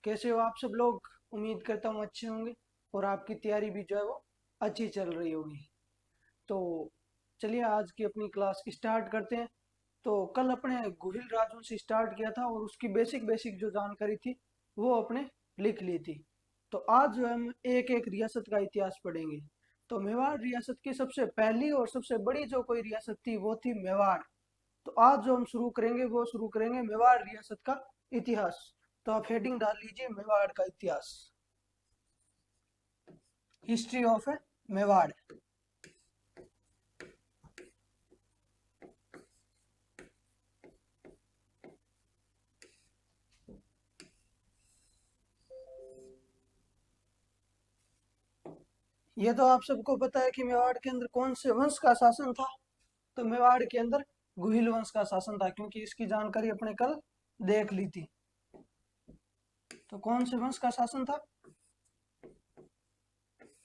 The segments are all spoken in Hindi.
कैसे हो आप सब लोग। उम्मीद करता हूँ अच्छे होंगे और आपकी तैयारी भी जो है वो अच्छी चल रही होगी। तो चलिए आज की अपनी क्लास स्टार्ट करते हैं। तो कल अपने गुहिल राजवंश से स्टार्ट किया था और उसकी बेसिक बेसिक जो जानकारी थी वो अपने लिख ली थी। तो आज जो है हम एक एक रियासत का इतिहास पढ़ेंगे। तो मेवाड़ रियासत की सबसे पहली और सबसे बड़ी जो कोई रियासत थी वो थी मेवाड़। तो आज जो हम शुरू करेंगे मेवाड़ रियासत का इतिहास। तो आप हेडिंग डाल लीजिए मेवाड़ का इतिहास, हिस्ट्री ऑफ मेवाड़। ये तो आप सबको पता है कि मेवाड़ के अंदर कौन से वंश का शासन था। तो मेवाड़ के अंदर गुहिल वंश का शासन था, क्योंकि इसकी जानकारी अपने कल देख ली थी। तो कौन से वंश का शासन था?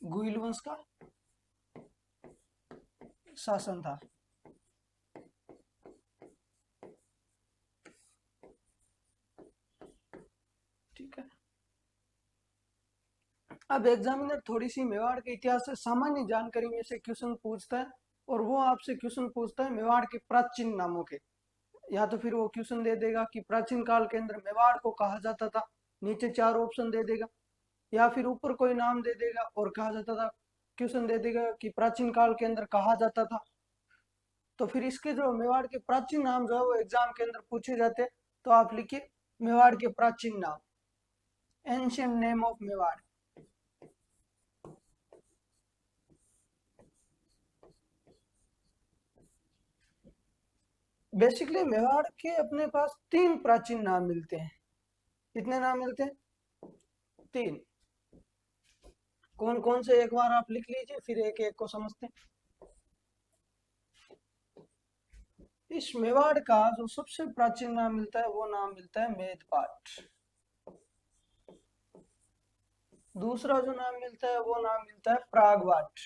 गुहिल वंश का शासन था। ठीक है। अब एग्जामिनर थोड़ी सी मेवाड़ के इतिहास से सामान्य जानकारी में से क्वेश्चन पूछता है, और वो आपसे क्वेश्चन पूछता है मेवाड़ के प्राचीन नामों के। या तो फिर वो क्वेश्चन दे देगा कि प्राचीन काल के अंदर मेवाड़ को कहा जाता था, नीचे 4 ऑप्शन दे देगा। या फिर ऊपर कोई नाम दे देगा और कहा जाता था, क्वेश्चन दे देगा कि प्राचीन काल के अंदर कहा जाता था। तो फिर इसके जो मेवाड़ के प्राचीन नाम जो है वो एग्जाम के अंदर पूछे जाते हैं। तो आप लिखिए मेवाड़ के प्राचीन नाम, ancient name of Mewar. Basically Mewar के अपने पास 3 प्राचीन नाम मिलते हैं। कितने नाम मिलते हैं? 3। कौन कौन से एक बार आप लिख लीजिए, फिर एक एक को समझते हैं। इस मेवाड़ का जो सबसे प्राचीन नाम मिलता है वो नाम मिलता है मेदपाट। दूसरा जो नाम मिलता है वो नाम मिलता है प्रागवाट।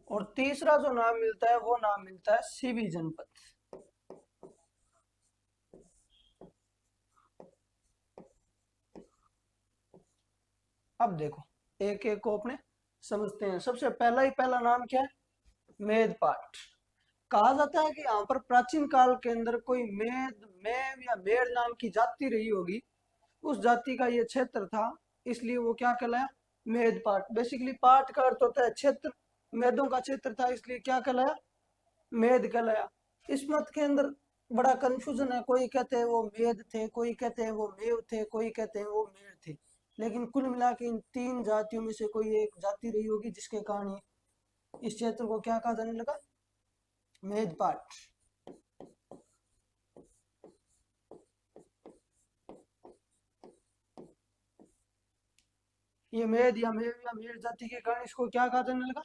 और तीसरा जो नाम मिलता है वो नाम मिलता है सीवी जनपद। अब देखो एक एक को अपने समझते हैं। सबसे पहला नाम क्या है? मेदपाट। कहा जाता है कि यहाँ पर प्राचीन काल के अंदर कोई मेव या मेड़ नाम की जाति रही होगी। उस जाति का ये क्षेत्र था, इसलिए वो क्या कहलाया? मेदपाट। बेसिकली पाट का अर्थ होता है क्षेत्र, मेदों का क्षेत्र था, इसलिए क्या कहलाया? मेद कहलाया। इस मत के अंदर बड़ा कंफ्यूजन है, कोई कहते हैं वो मेद थे, कोई कहते हैं वो मेव थे, कोई कहते हैं वो मेड़ थे। लेकिन कुल मिला के इन 3 जातियों में से कोई एक जाति रही होगी, जिसके कारण इस क्षेत्र को क्या कहा जाने लगा? मेदपाट। ये मेद या मेव या मेड़ जाति के कारण इसको क्या कहा जाने लगा?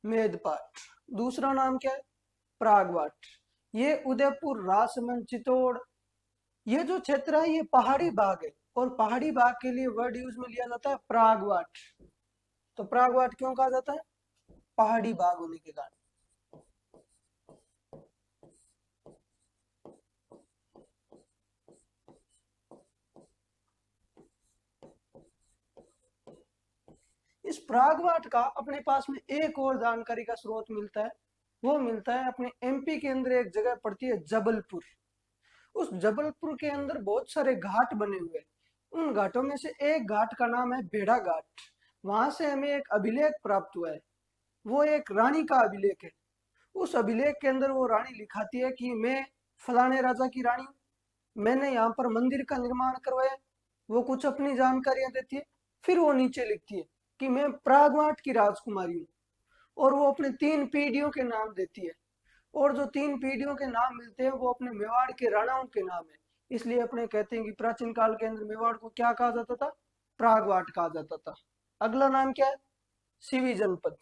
मेदपाट। दूसरा नाम क्या है? प्रागवाट। ये उदयपुर, राजसमंद, चित्तौड़, ये जो क्षेत्र है ये पहाड़ी भाग है, और पहाड़ी भाग के लिए वर्ड यूज में लिया जाता है प्रागवाट। तो प्रागवाट क्यों कहा जाता है? पहाड़ी भाग होने के कारण। इस प्रागवाट का अपने पास में एक और जानकारी का स्रोत मिलता है। वो मिलता है अपने एमपी के अंदर एक जगह पड़ती है जबलपुर। उस जबलपुर के अंदर बहुत सारे घाट बने हुए हैं। उन घाटों में से एक घाट का नाम है भेड़ा घाट। वहां से हमें एक अभिलेख प्राप्त हुआ है। वो एक रानी का अभिलेख है। उस अभिलेख के अंदर वो रानी लिखाती है कि मैं फलाने राजा की रानी, मैंने यहाँ पर मंदिर का निर्माण करवाया। वो कुछ अपनी जानकारियां देती है। फिर वो नीचे लिखती है कि मैं प्रागवाट की राजकुमारी हूँ, और वो अपने 3 पीढ़ियों के नाम देती है। और जो 3 पीढ़ियों के नाम मिलते हैं वो अपने मेवाड़ के राणाओं के नाम है। इसलिए अपने कहते हैं कि प्राचीन काल के अंदर मेवाड़ को क्या कहा जाता था? प्रागवाट कहा जाता था। अगला नाम क्या है? सीवी जनपद।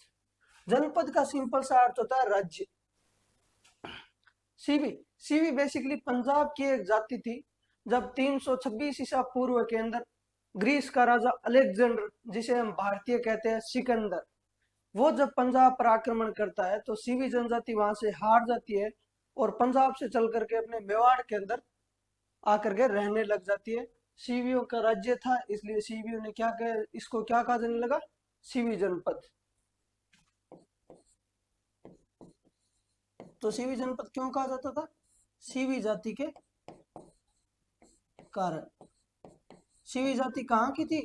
जनपद का सिंपल सा अर्थ होता है राज्य। सीवी सीवी बेसिकली पंजाब की एक जाति थी। जब 326 ईसा पूर्व के अंदर ग्रीस का राजा अलेक्जेंडर, जिसे हम भारतीय कहते हैं सिकंदर, वो जब पंजाब पर आक्रमण करता है तो सीवी जनजाति वहां से हार जाती है, और पंजाब से चल करके अपने मेवाड़ के अंदर आकर के रहने लग जाती है। सीवियों का राज्य था, इसलिए सीवियों ने क्या कहा, इसको क्या कहा जाने लगा, सीवी जनपद। तो सीवी जनपद क्यों कहा जाता था, सीवी जाति के कारण। सीवी जाति कहाँ की थी,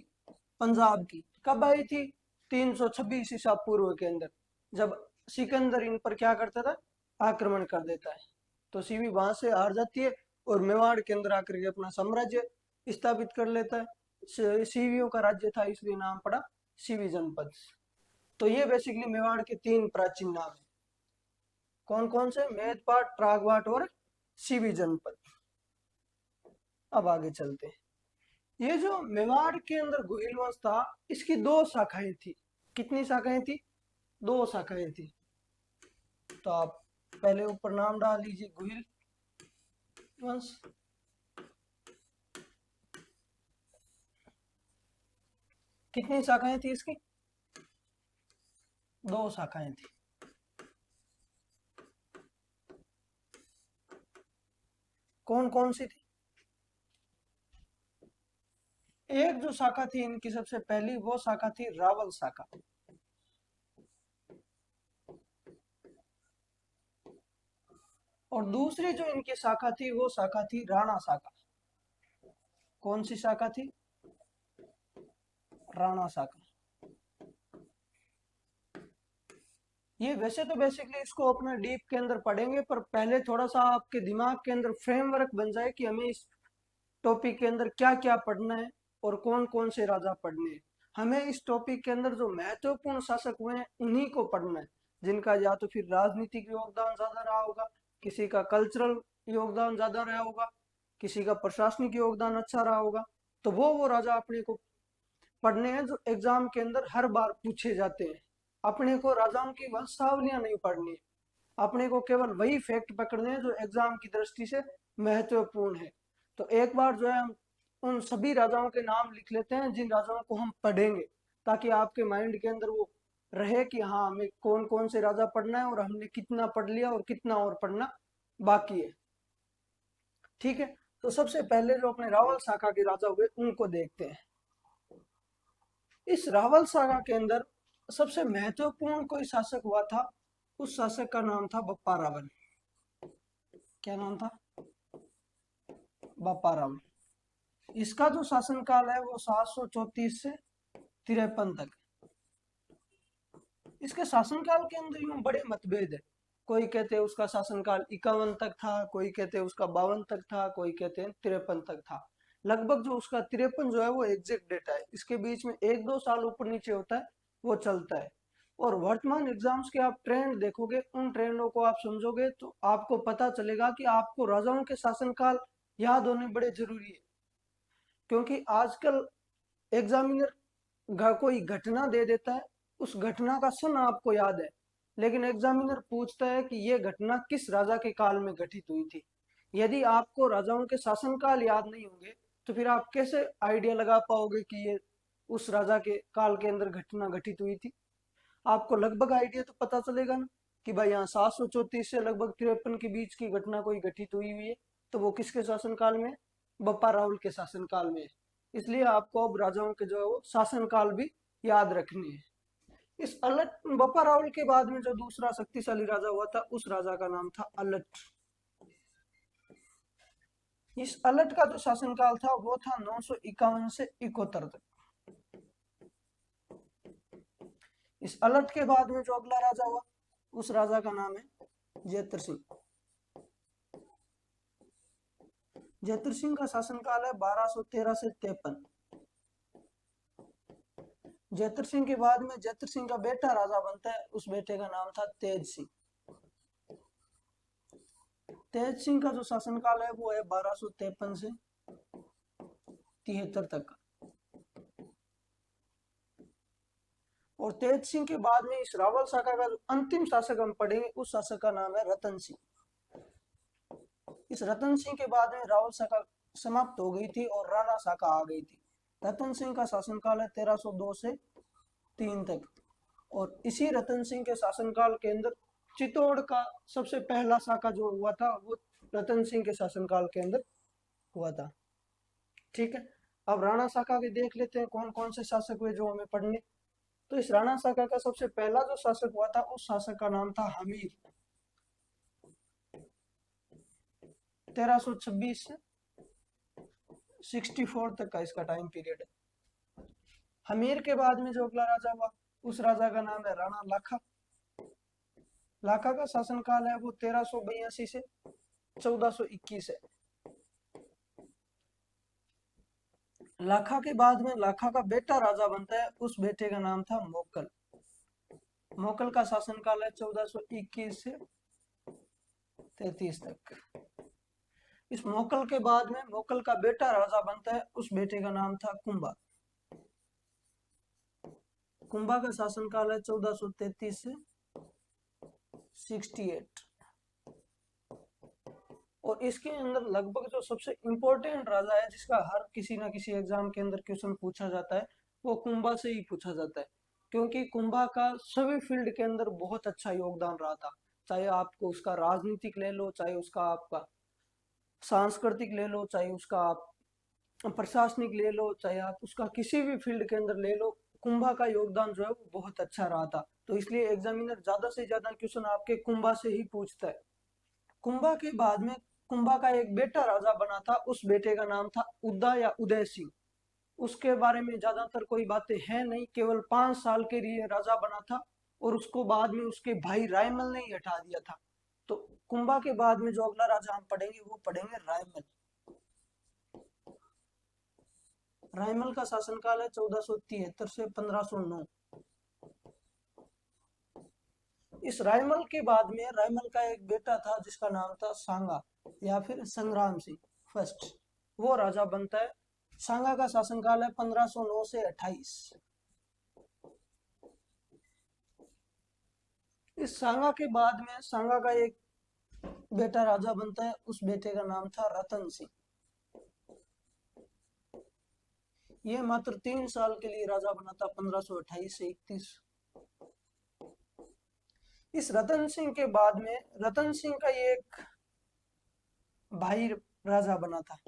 पंजाब की। कब आई थी, 326 ईसा पूर्व के अंदर, जब सिकंदर इन पर क्या करता था, आक्रमण कर देता है। तो सीवी वहां से हार जाती है और मेवाड़ के अंदर आकर के अपना साम्राज्य स्थापित कर लेता है। सीवियों का राज्य था, इसलिए नाम पड़ा सीवी जनपद। तो ये बेसिकली मेवाड़ के 3 प्राचीन नाम है। कौन कौन से, मेदपाट, प्रागवाट और सीवी जनपद। अब आगे चलते हैं। ये जो मेवाड़ के अंदर गोहिल वंश था, इसकी 2 शाखाएं थी। कितनी शाखाएं थी, 2 शाखाएं थी। तो आप पहले ऊपर नाम डाल लीजिए, गोहिल वंश। कितनी शाखाएं थी इसकी, 2 शाखाएं थी। कौन कौन सी थी, एक जो शाखा थी इनकी सबसे पहली, वो शाखा थी रावल शाखा। और दूसरी जो इनकी शाखा थी, वो शाखा थी राणा शाखा। कौन सी शाखा थी, राणा शाखा। ये वैसे तो बेसिकली इसको अपना डीप के अंदर पढ़ेंगे, पर पहले थोड़ा सा आपके दिमाग के अंदर फ्रेमवर्क बन जाए कि हमें इस टॉपिक के अंदर क्या क्या पढ़ना है और कौन कौन से राजा पढ़ने हैं। हमें इस टॉपिक के अंदर जो महत्वपूर्ण शासक हुए हैं उन्हीं को पढ़ना है, जिनका या तो फिर राजनीतिक योगदान ज्यादा रहा होगा, किसी का कल्चरल योगदान ज्यादा रहा होगा, किसी का प्रशासनिक योगदान अच्छा रहा होगा। तो वो राजा अपने को पढ़ने हैं जो एग्जाम के अंदर हर बार पूछे जाते हैं। अपने को राजाओं की वंशावलियां नहीं पढ़नी है, अपने को केवल वही फैक्ट पकड़ने हैं जो एग्जाम की दृष्टि से महत्वपूर्ण है। तो एक बार जो है हम उन सभी राजाओं के नाम लिख लेते हैं जिन राजाओं को हम पढ़ेंगे, ताकि आपके माइंड के अंदर वो रहे कि हाँ हमें कौन कौन से राजा पढ़ना है और हमने कितना पढ़ लिया और कितना और पढ़ना बाकी है। ठीक है, तो सबसे पहले जो अपने रावल शाखा के राजा हुए उनको देखते हैं। इस रावल शाखा के अंदर सबसे महत्वपूर्ण कोई शासक हुआ था, उस शासक का नाम था बप्पा रावल। क्या नाम था, बप्पा रावल। इसका जो शासनकाल है वो 734 से 53 तक। इसके शासनकाल के अंदर यूं बड़े मतभेद है। कोई कहते हैं उसका शासनकाल 51 तक था, कोई कहते हैं उसका 52 तक था, कोई कहते हैं 53 तक था। लगभग जो उसका 53 जो है वो एग्जैक्ट डेटा है, इसके बीच में 1-2 साल ऊपर नीचे होता है, वो चलता है। और वर्तमान एग्जाम्स के आप ट्रेंड देखोगे, उन ट्रेंडों को आप समझोगे तो आपको पता चलेगा कि आपको राजाओं के शासनकाल याद होने बड़े जरूरी है। क्योंकि आजकल एग्जामिनर कोई घटना दे देता है, उस घटना का सन आपको याद है, लेकिन एग्जामिनर पूछता है कि यह घटना किस राजा के काल में घटित हुई थी। यदि आपको राजाओं के शासनकाल याद नहीं होंगे तो फिर आप कैसे आइडिया लगा पाओगे कि ये उस राजा के काल के अंदर घटना घटित हुई थी। आपको लगभग आइडिया तो पता चलेगा ना कि भाई यहाँ 734 से लगभग 53 के बीच की घटना कोई घटित हुई हुई है, तो वो किसके शासनकाल में, बप्पा रावल के शासनकाल में है। इसलिए आपको अब राजाओं के जो है वो शासनकाल भी याद रखने हैं। इस अलट बप्पा रावल के बाद में जो दूसरा शक्तिशाली राजा हुआ था, उस राजा का नाम था अलट। इस अलट का जो शासनकाल था वो था 951 से 71 तक। इस अलट के बाद में जो अगला राजा हुआ, उस राजा का नाम है जैतर सिंह। जैतर सिंह का शासनकाल है 1213 से 53। जैतर सिंह के बाद में जैतर सिंह का बेटा राजा बनता है, उस बेटे का नाम था तेज सिंह। तेज सिंह का जो शासनकाल है वो है 1253 से 73 तक। और तेज सिंह के बाद में इस रावल शाखा का जो अंतिम शासक हम पढ़ेंगे, उस शासक का नाम है रतन सिंह। इस रतन सिंह के बाद में रावल शाखा समाप्त हो गई थी और राणा शाखा आ गई थी। रतन सिंह का शासनकाल है 1302 से 3 तक। और इसी रतन सिंह के शासनकाल के अंदर चित्तौड़ का सबसे पहला शाखा जो हुआ था वो रतन सिंह के शासनकाल के अंदर हुआ था। ठीक है, अब राणा शाका के देख लेते हैं कौन कौन से शासक हुए जो हमें पढ़ने। तो इस राणा शाका का सबसे पहला जो शासक हुआ था उस शासक का नाम था हमीर। 1326 से 64 तक का इसका टाइम पीरियड है। हमीर के बाद में जो अगला राजा हुआ उस राजा का नाम है राणा लाखा। लाखा का शासनकाल है वो 1382 से 1421 है। लाखा के बाद में लाखा का बेटा राजा बनता है, उस बेटे का नाम था मोकल। मोकल का शासनकाल है 1421 से 33 तक। इस मोकल के बाद में मोकल का बेटा राजा बनता है, उस बेटे का नाम था कुंभा। कुंभा का शासनकाल है 1433 से 68। और इसके अंदर लगभग जो सबसे इंपॉर्टेंट राजा है जिसका हर किसी ना किसी एग्जाम के अंदर क्वेश्चन पूछा जाता है वो कुंभा से ही पूछा जाता है, क्योंकि कुंभा का सभी फील्ड के अंदर बहुत अच्छा योगदान रहा था। चाहे आपको उसका राजनीतिक ले लो, चाहे उसका आपका सांस्कृतिक ले लो, चाहे उसका आप प्रशासनिक ले लो, चाहे आप उसका किसी भी फील्ड के अंदर ले लो, कुंभा का योगदान जो है वो बहुत अच्छा रहा था। तो इसलिए एग्जामिनर ज्यादा से ज्यादा क्वेश्चन आपके कुंभा से ही पूछता है। कुंभा के बाद में कुंभा का एक बेटा राजा बना था, उस बेटे का नाम था उदय या उदय सिंह। उसके बारे में ज्यादातर कोई बातें हैं नहीं, केवल 5 साल के लिए राजा बना था और उसको बाद में उसके भाई रायमल ने ही हटा दिया था। तो कुंभा के बाद में जो अगला राजा हम पढ़ेंगे वो पढ़ेंगे रायमल। रायमल का शासनकाल है 1473 से 1509। इस रायमल के बाद में रायमल का एक बेटा था जिसका नाम था सांगा या फिर संग्राम सिंह फर्स्ट, वो राजा बनता है। सांगा का शासनकाल है 1509 से 28। इस सांगा के बाद में सांगा का एक बेटा राजा बनता है, उस बेटे का नाम था रतन सिंह। ये मात्र 3 साल के लिए राजा बना था, 1528 से 31। इस रतन सिंह के बाद में रतन सिंह का एक भाई राजा बना था,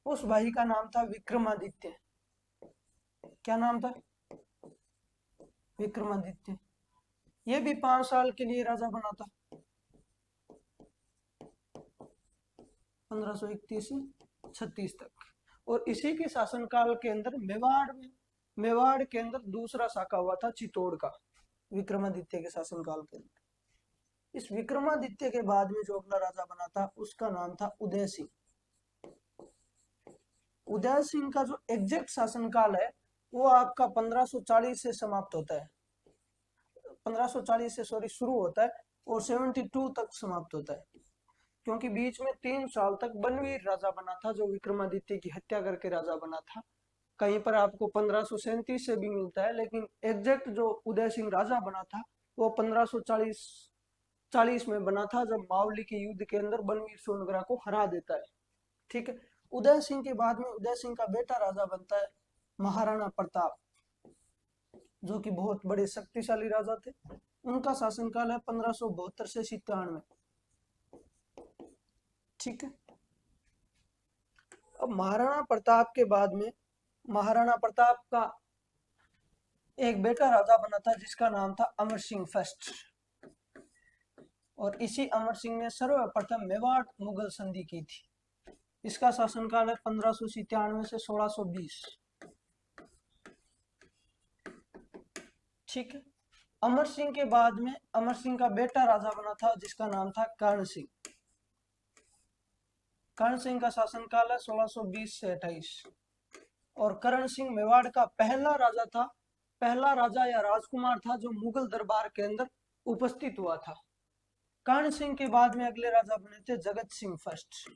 उस भाई का नाम था विक्रमादित्य। क्या नाम था? विक्रमादित्य। ये भी 5 साल के लिए राजा बना था, 1531 से 36 तक। और इसी के शासनकाल के अंदर मेवाड़ के अंदर दूसरा शाखा हुआ था चित्तौड़ का, विक्रमादित्य के शासनकाल के अंदर। इस विक्रमादित्य के बाद में जो अगला राजा बना था उसका नाम था उदय सिंह। उदय सिंह का जो एग्जैक्ट शासनकाल है वो आपका 1540 से समाप्त होता है, 1540 से शुरू होता है और 72 तक समाप्त होता है, क्योंकि बीच में 3 साल तक बनवीर राजा बना था जो विक्रमादित्य की हत्या करके राजा बना था। कहीं पर आपको 1537 से भी मिलता है, लेकिन एग्जैक्ट जो उदय सिंह राजा बना था वो 1540 में बना था, जब मावली के युद्ध के अंदर बनवीर सोनगरा को हरा देता है। ठीक है, उदय सिंह के बाद में उदय सिंह का बेटा राजा बनता है महाराणा प्रताप, जो कि बहुत बड़े शक्तिशाली राजा थे। उनका शासनकाल है 1572 से 97। ठीक है, अब महाराणा प्रताप के बाद में महाराणा प्रताप का एक बेटा राजा बना था जिसका नाम था अमर सिंह फर्स्ट। और इसी अमर सिंह ने सर्वप्रथम मेवाड़ मुगल संधि की थी। इसका शासनकाल है 1597 से 1620। ठीक है, अमर सिंह के बाद में अमर सिंह का बेटा राजा बना था जिसका नाम था कर्ण सिंह। कर्ण सिंह का शासनकाल है 1620 से 28। और कर्ण सिंह मेवाड़ का पहला राजा था, पहला राजा या राजकुमार था जो मुगल दरबार के अंदर उपस्थित हुआ था। कर्ण सिंह के बाद में अगले राजा बने थे जगत सिंह फर्स्ट।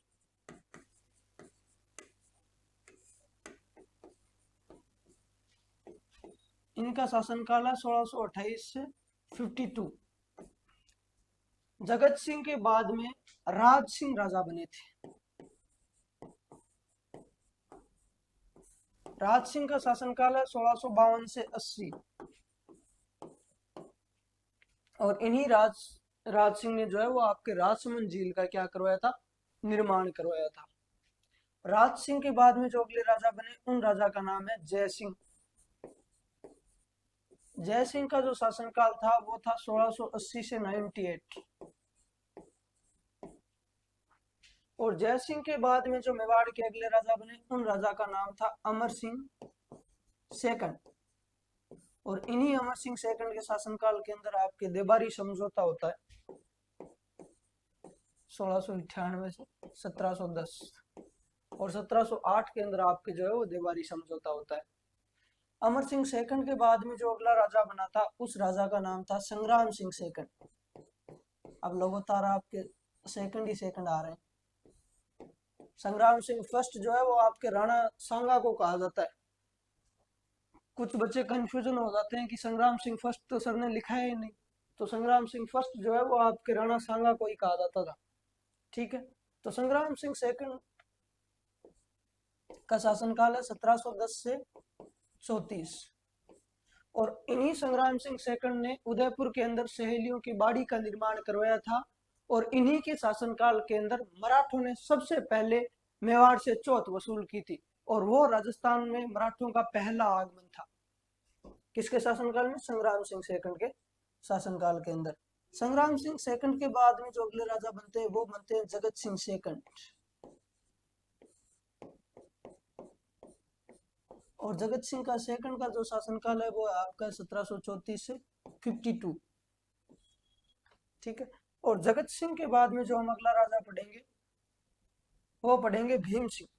इनका शासनकाल है 1628 से 52। जगत सिंह के बाद में राज सिंह राजा बने थे। राज सिंह का शासनकाल है 1652 से 80। और इन्हीं राज सिंह ने जो है वो आपके राजसमंद झील का क्या करवाया था? निर्माण करवाया था। राज सिंह के बाद में जो अगले राजा बने उन राजा का नाम है जय सिंह। जय सिंह का जो शासनकाल था वो था 1680 से 98। और जय सिंह के बाद में जो मेवाड़ के अगले राजा बने उन राजा का नाम था अमर सिंह सेकंड। और इन्हीं अमर सिंह सेकंड के शासनकाल के अंदर आपके देबारी समझौता होता है 1698 से 1710। और 1708 के अंदर आपके जो है वो देबारी समझौता होता है। अमर सिंह सेकंड के बाद में जो अगला राजा बना था उस राजा का नाम था संग्राम सिंह सेकंड। अब लगातार आपके सेकंड ही सेकंड आ रहे हैं। संग्राम सिंह फर्स्ट जो है वो आपके राणा सांगा को कहा जाता है। कुछ बच्चे कंफ्यूजन हो जाते हैं कि संग्राम सिंह फर्स्ट तो सर ने लिखा है ही नहीं, तो संग्राम सिंह फर्स्ट जो है वो आपके राणा सांगा को ही कहा जाता था। ठीक है, तो संग्राम सिंह सेकंड का शासनकाल है 1710 से 34। और इन्हीं संग्राम सिंह सेकंड ने उदयपुर के अंदर सहेलियों की बाड़ी का निर्माण करवाया था। और इन्हीं के शासनकाल के अंदर मराठों ने सबसे पहले मेवाड़ से चौथ वसूल की थी। और वो राजस्थान में मराठों का पहला आगमन था। किसके शासनकाल में? संग्राम सिंह सेकंड के शासनकाल के अंदर। संग्राम सिंह सेकंड के बाद में जो अगले राजा बनते हैं वो बनते हैं जगत सिंह सेकंड। और जगत सिंह का सेकंड का जो शासनकाल है वो आपका 1734 से 52। ठीक है, और जगत सिंह के बाद में जो हम अगला राजा पढ़ेंगे वो पढ़ेंगे भीम सिंह।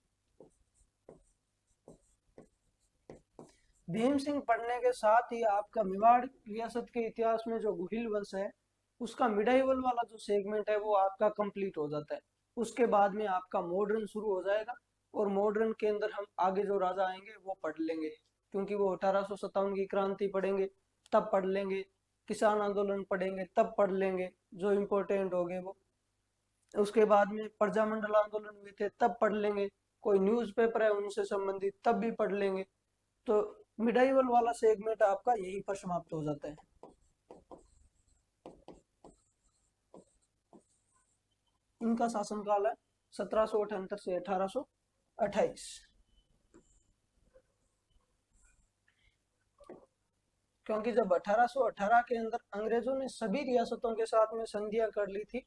भीम सिंह पढ़ने के साथ ही आपका मेवाड़ रियासत के इतिहास में जो गुहिल वंश है उसका मिडाइवल वाला जो सेगमेंट है वो आपका कंप्लीट हो जाता है। उसके बाद में आपका मॉडर्न शुरू हो जाएगा। और मॉडर्न के अंदर हम आगे जो राजा आएंगे वो पढ़ लेंगे, क्योंकि वो 1857 की क्रांति पढ़ेंगे तब पढ़ लेंगे, किसान आंदोलन पढ़ेंगे तब पढ़ लेंगे जो इम्पोर्टेंट हो गए वो। उसके बाद में प्रजामंडल आंदोलन हुए थे तब पढ़ लेंगे, कोई न्यूज़पेपर है उनसे संबंधित तब भी पढ़ लेंगे। तो मिडाइवल वाला सेगमेंट आपका यहीं पर समाप्त हो जाता है। इनका शासनकाल है 1778 से 1828। क्योंकि जब 1818 के अंदर अंग्रेजों ने सभी रियासतों के साथ में संधियां कर ली थी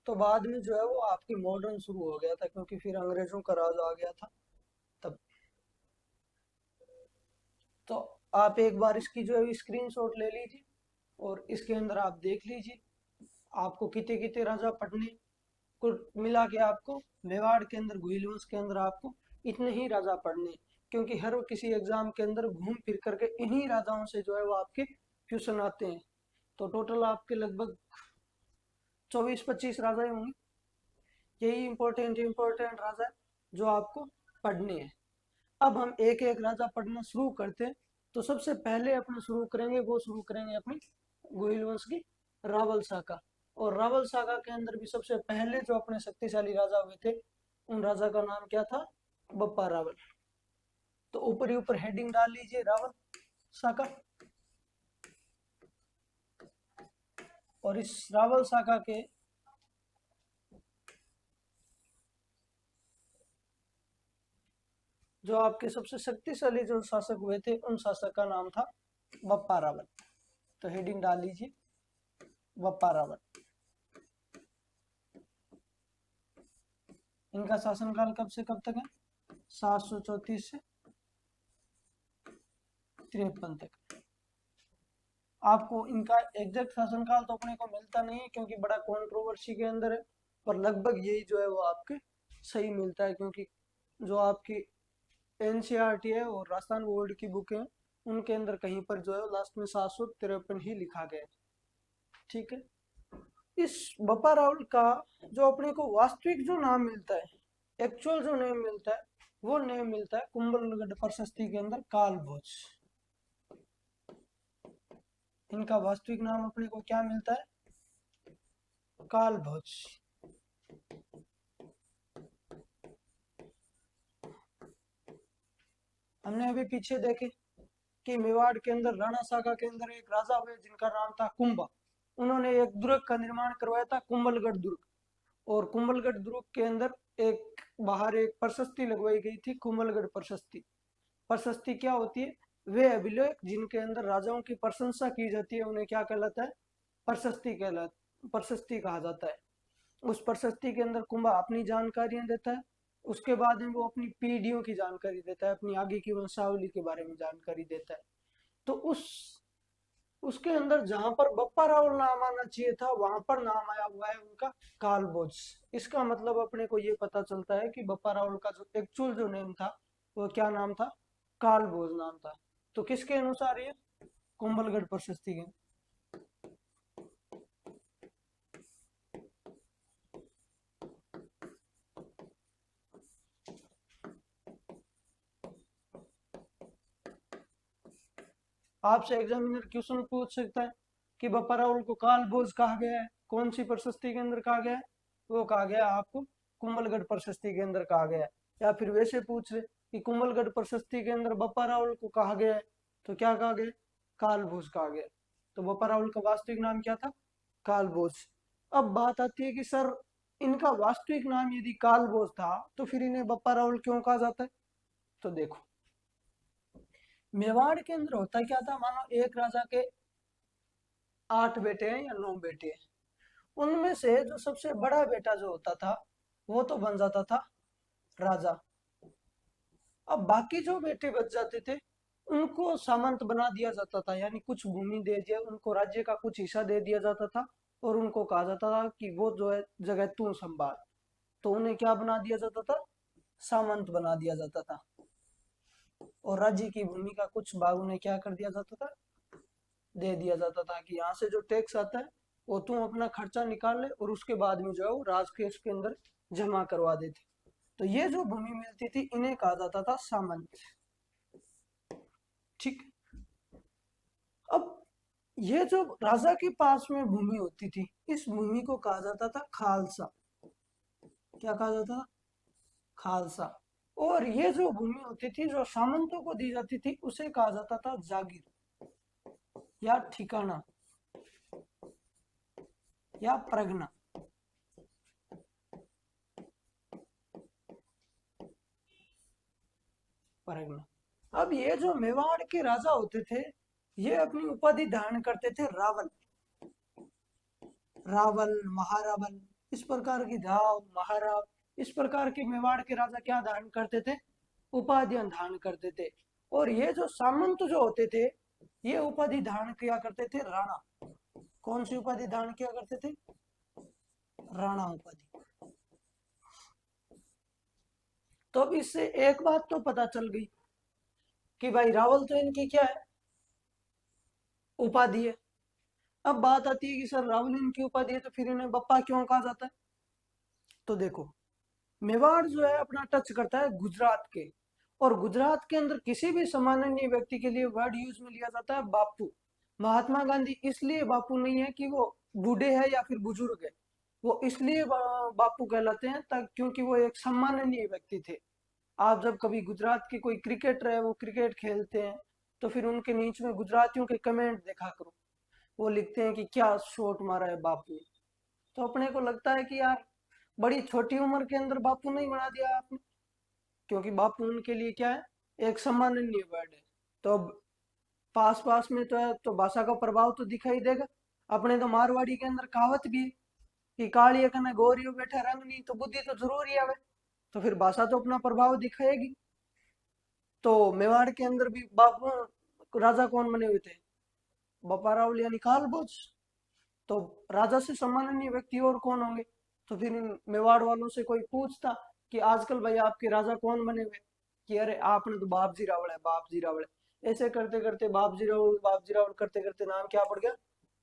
तो बाद में जो है वो आपकी मॉडर्न शुरू हो गया था, क्योंकि फिर अंग्रेजों का राज आ गया था तब। तो आप एक बार इसकी जो है स्क्रीनशॉट ले लीजिए और इसके अंदर आप देख लीजिए आपको कितने कितने राजा पढ़ने को मिला के आपको मेवाड़ के अंदर गुहिल वंश के अंदर आपको इतने ही राजा पढ़ने, क्योंकि हर किसी एग्जाम के अंदर घूम फिर करके इन्हीं राजाओं से जो है वो आपके क्वेश्चन आते हैं। तो टोटल आपके लगभग 24-25 राजा होंगे। यही इंपॉर्टेंट राजा है जो आपको पढ़ने हैं। अब हम एक एक राजा पढ़ना शुरू करते हैं। तो सबसे पहले अपने शुरू करेंगे अपनी गोहिल वंश की रावल शाखा। और रावल शाखा के अंदर भी सबसे पहले जो अपने शक्तिशाली राजा हुए थे उन राजा का नाम क्या था? बप्पा रावल। तो ऊपर ही ऊपर हेडिंग डाल लीजिए रावल शाखा। और इस रावल शाखा के जो आपके सबसे शक्तिशाली जो शासक हुए थे उन शासक का नाम था बप्पा रावल। तो हेडिंग डाल लीजिए बप्पा रावल। इनका शासनकाल कब से कब तक है? 734 से 53 तक। आपको इनका एग्जैक्ट शासनकाल तो अपने को मिलता नहीं है क्योंकि बड़ा कंट्रोवर्सी के अंदर है, पर लगभग यही जो है वो आपके सही मिलता है, क्योंकि जो आपकी एनसीईआरटी है और राजस्थान बोर्ड की बुक है उनके अंदर कहीं पर जो है लास्ट में 753 ही लिखा गया है। ठीक है, इस बप्पा रावल का जो अपने को वास्तविक जो नाम मिलता है, एक्चुअल जो नेम मिलता है वो नेम मिलता है कुंभलगढ़ प्रशस्ति के अंदर कालभोज। इनका वास्तविक नाम अपने को क्या मिलता है? कालभोज। हमने अभी पीछे देखे कि मेवाड़ के अंदर राणा शाखा के अंदर एक राजा हुए जिनका नाम था कुंभा। उन्होंने एक दुर्ग का निर्माण करवाया था कुंभलगढ़ दुर्ग। और कुंभलगढ़ दुर्ग के अंदर एक बाहर एक प्रशस्ति लगवाई गई थी, कुंभलगढ़ प्रशस्ति। प्रशस्ति क्या होती है? वे अभिलेख जिनके अंदर राजाओं की प्रशंसा की जाती है उन्हें क्या कहलाता है? प्रशस्ति कहा जाता है। उस प्रशस्ति के अंदर कुंभा अपनी जानकारियां देता है, उसके बाद में वो अपनी पीढ़ियों की जानकारी देता है, अपनी आगे की वंशावली के बारे में जानकारी देता है। तो उसके अंदर जहां पर बप्पा रावल नाम आना चाहिए था वहां पर नाम आया हुआ है उनका कालभोज। इसका मतलब अपने को ये पता चलता है कि बप्पा रावल का जो एक्चुअल जो नेम था वो क्या नाम था? कालभोज नाम था। तो किसके अनुसार? ये कुंभलगढ़ प्रशस्ति के। आपसे एग्जामिनर क्वेश्चन पूछ सकता है कि बप्पा रावल को कालभोज कहा गया है, कौन सी प्रशस्ति के अंदर कहा गया है? वो कहा गया आपको कुंभलगढ़ प्रशस्ति के अंदर कहा गया है। या फिर वैसे पूछ ले कि कुंभलगढ़ प्रशस्ति के अंदर बप्पा रावल को कहा गया है, तो क्या कहा गया? कालभोज कहा गया। तो बप्पा रावल का वास्तविक नाम क्या था? कालभोज। अब बात आती है कि सर इनका वास्तविक नाम यदि कालभोज था तो फिर इन्हें बप्पा रावल क्यों कहा जाता है? तो देखो, मेवाड़ के अंदर होता क्या था? मानो एक राजा के 8 बेटे हैं या 9 बेटे हैं, उनमें से जो सबसे बड़ा बेटा जो होता था वो तो बन जाता था राजा। अब बाकी जो बेटे बच जाते थे उनको सामंत बना दिया जाता था, यानी कुछ भूमि दे दिया उनको, राज्य का कुछ हिस्सा दे दिया जाता था और उनको कहा जाता था कि वो जो है जगह तू संभाल। तो उन्हें क्या बना दिया जाता था? सामंत बना दिया जाता था। और राज्य की भूमि का कुछ भाग उन्हें क्या कर दिया जाता था? दे दिया जाता था कि यहाँ से जो टैक्स आता है वो तुम अपना खर्चा निकाल ले और उसके बाद में जो है वो राजकोष के अंदर जमा करवा देते। तो ये जो भूमि मिलती थी इन्हें कहा जाता था सामंत। ठीक। अब ये जो राजा के पास में भूमि होती थी इस भूमि को कहा जाता था खालसा। क्या कहा जाता था? खालसा। और ये जो भूमि होती थी जो सामंतों को दी जाती थी उसे कहा जाता था जागीर या ठिकाना या प्रगना। परगना। अब ये जो मेवाड़ के राजा होते थे ये अपनी उपाधि धारण करते थे रावल, रावल, महारावल, इस प्रकार की धाव, महाराव, इस प्रकार के मेवाड़ के राजा क्या धारण करते थे? उपाधियां धारण करते थे। और ये जो सामंत जो होते थे ये उपाधि धारण किया करते थे राणा। कौन सी उपाधि धारण किया करते थे? राणा उपाधि। तो अब इससे एक बात तो पता चल गई कि भाई रावल तो इनकी क्या है? उपाधि है। अब बात आती है कि सर रावल इनकी उपाधि है तो फिर इन्हें बप्पा क्यों कहा जाता है? तो देखो, मेवाड़ जो है अपना टच करता है गुजरात के, और गुजरात के अंदर किसी भी सामान्य व्यक्ति के लिए वर्ड यूज में लिया जाता है बापू। महात्मा गांधी इसलिए बापू नहीं है कि वो बूढ़े हैं या फिर बुजुर्ग है, वो इसलिए बापू कहलाते हैं क्योंकि वो एक सम्माननीय व्यक्ति थे। आप जब कभी गुजरात के कोई क्रिकेटर है वो क्रिकेट खेलते हैं तो फिर उनके नीचे में गुजरातियों के कमेंट देखा करो, वो लिखते हैं कि क्या शॉट मारा है बापू। तो अपने को लगता है कि यार बड़ी छोटी उम्र के अंदर बापू नहीं बना दिया आपने, क्योंकि बापू उनके लिए क्या है? एक सम्माननीय वर्ड है। तो अब पास पास में तो है तो भाषा का प्रभाव तो दिखाई देगा। अपने तो मारवाड़ी के अंदर कहावत भी है कि कालिया कने गोरियो बैठा रंग नहीं, तो बुद्धि तो जरूर ही आवे। तो फिर भाषा तो अपना प्रभाव दिखाएगी। तो मेवाड़ के अंदर भी बापू राजा कौन बने हुए थे? बप्पा रावल यानी कालभोज। तो राजा से सम्माननीय व्यक्ति और कौन होंगे? तो फिर मेवाड़ वालों से कोई पूछता कि आजकल भाई आपके राजा कौन बने हुए? कि अरे आपने तो बापजी रावल है, बापजी रावल है। ऐसे करते करते बापजी रावल करते करते नाम क्या पड़ गया?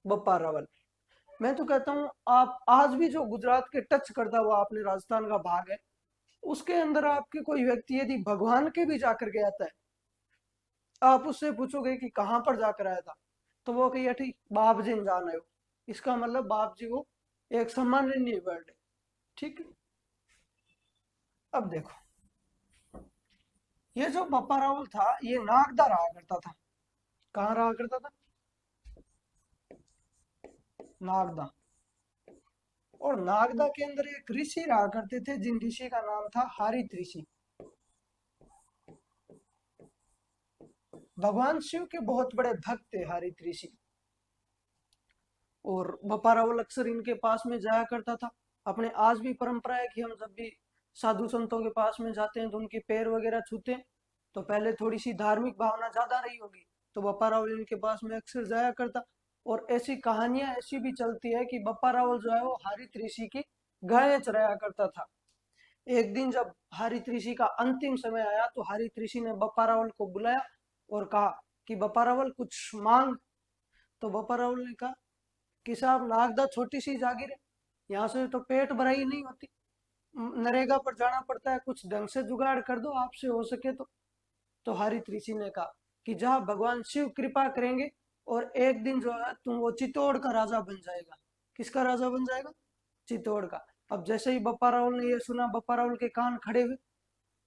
बप्पा रावल। मैं तो कहता हूँ आप आज भी जो गुजरात के टच करता हुआ आपने राजस्थान का भाग है उसके अंदर आपके कोई व्यक्ति यदि भगवान के भी जाकर गया था, आप उससे पूछोगे कि कहाँ पर जाकर आया था, तो वो कहिए ठीक बाप जी जान आयो। इसका मतलब बाप जी वो एक सम्माननीय वर्ड है। ठीक है। अब देखो, ये जो बप्पा रावल था ये नागदा रहा करता था। कहाँ रहा करता था? नागदा। और नागदा के अंदर एक ऋषि रहा करते थे, जिन ऋषि का नाम था हारित ऋषि। भगवान शिव के बहुत बड़े भक्त थे हारित ऋषि। और बपारावल अक्सर इनके पास में जाया करता था। अपने आज भी परंपरा है कि हम जब भी साधु संतों के पास में जाते हैं तो उनके पैर वगैरह छूते हैं, तो पहले थोड़ी सी धार्मिक भावना ज्यादा रही होगी, तो बप्पा रावल इनके पास में अक्सर जाया करता। और ऐसी कहानियां ऐसी भी चलती है कि बप्पा रावल जो है वो हारित ऋषि की गायें चराया करता था। एक दिन जब हारित ऋषि का अंतिम समय आया तो हारित ऋषि ने बप्पा रावल को बुलाया और कहा कि बप्पा रावल कुछ मांग। तो बप्पा रावल ने कहा कि साहब, नागदा छोटी सी जागीर है, यहाँ से तो पेट भराई नहीं होती, नरेगा पर जाना पड़ता है, कुछ ढंग से जुगाड़ कर दो आपसे हो सके तो हारित ऋषि ने कहा कि जहाँ भगवान शिव कृपा करेंगे और एक दिन जो है तुम वो चित्तौड़ का राजा बन जाएगा। किसका राजा बन जाएगा? चित्तौड़ का। अब जैसे ही बप्पा रावल ने ये सुना, बप्पा रावल के कान खड़े हुए।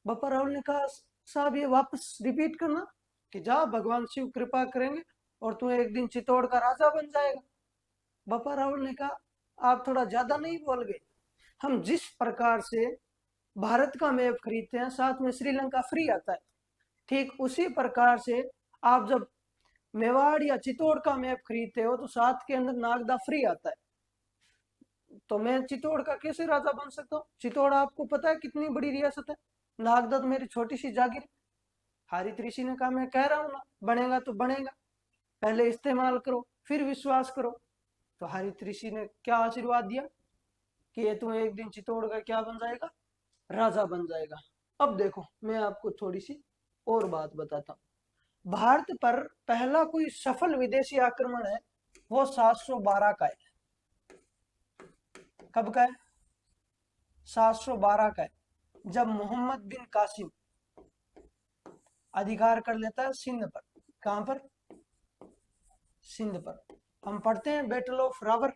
बप्पा रावल ने कहा साहब ये वापस रिपीट करना कि जहाँ भगवान शिव कृपा करेंगे और तू एक दिन चित्तौड़ का राजा बन जाएगा। बप्पा रावल ने कहा आप थोड़ा ज्यादा नहीं बोल गए, हम जिस प्रकार से भारत का मैप खरीदते हैं साथ में श्रीलंका फ्री आता है, ठीक उसी प्रकार से आप जब मेवाड़ या चित्तौड़ का मैप खरीदते हो तो साथ के अंदर नागदा फ्री आता है। तो मैं चित्तौड़ का कैसे राजा बन सकता हूँ? चित्तौड़ आपको पता है कितनी बड़ी रियासत है, नागदा तो मेरी छोटी सी जागीर। हारित ऋषि ने कहा मैं कह रहा हूँ ना, बनेगा तो बनेगा, पहले इस्तेमाल करो फिर विश्वास करो। तो हारित ऋषि ने क्या आशीर्वाद दिया कि ये तुम एक दिन चित्तौड़ का क्या बन जाएगा? राजा बन जाएगा। अब देखो मैं आपको थोड़ी सी और बात बताता हूँ। भारत पर पहला कोई सफल विदेशी आक्रमण है वो 712 का है। कब का है? 712 का है, जब मोहम्मद बिन कासिम अधिकार कर लेता है सिंध पर। कहां पर? सिंध पर। हम पढ़ते हैं बैटल ऑफ रावर,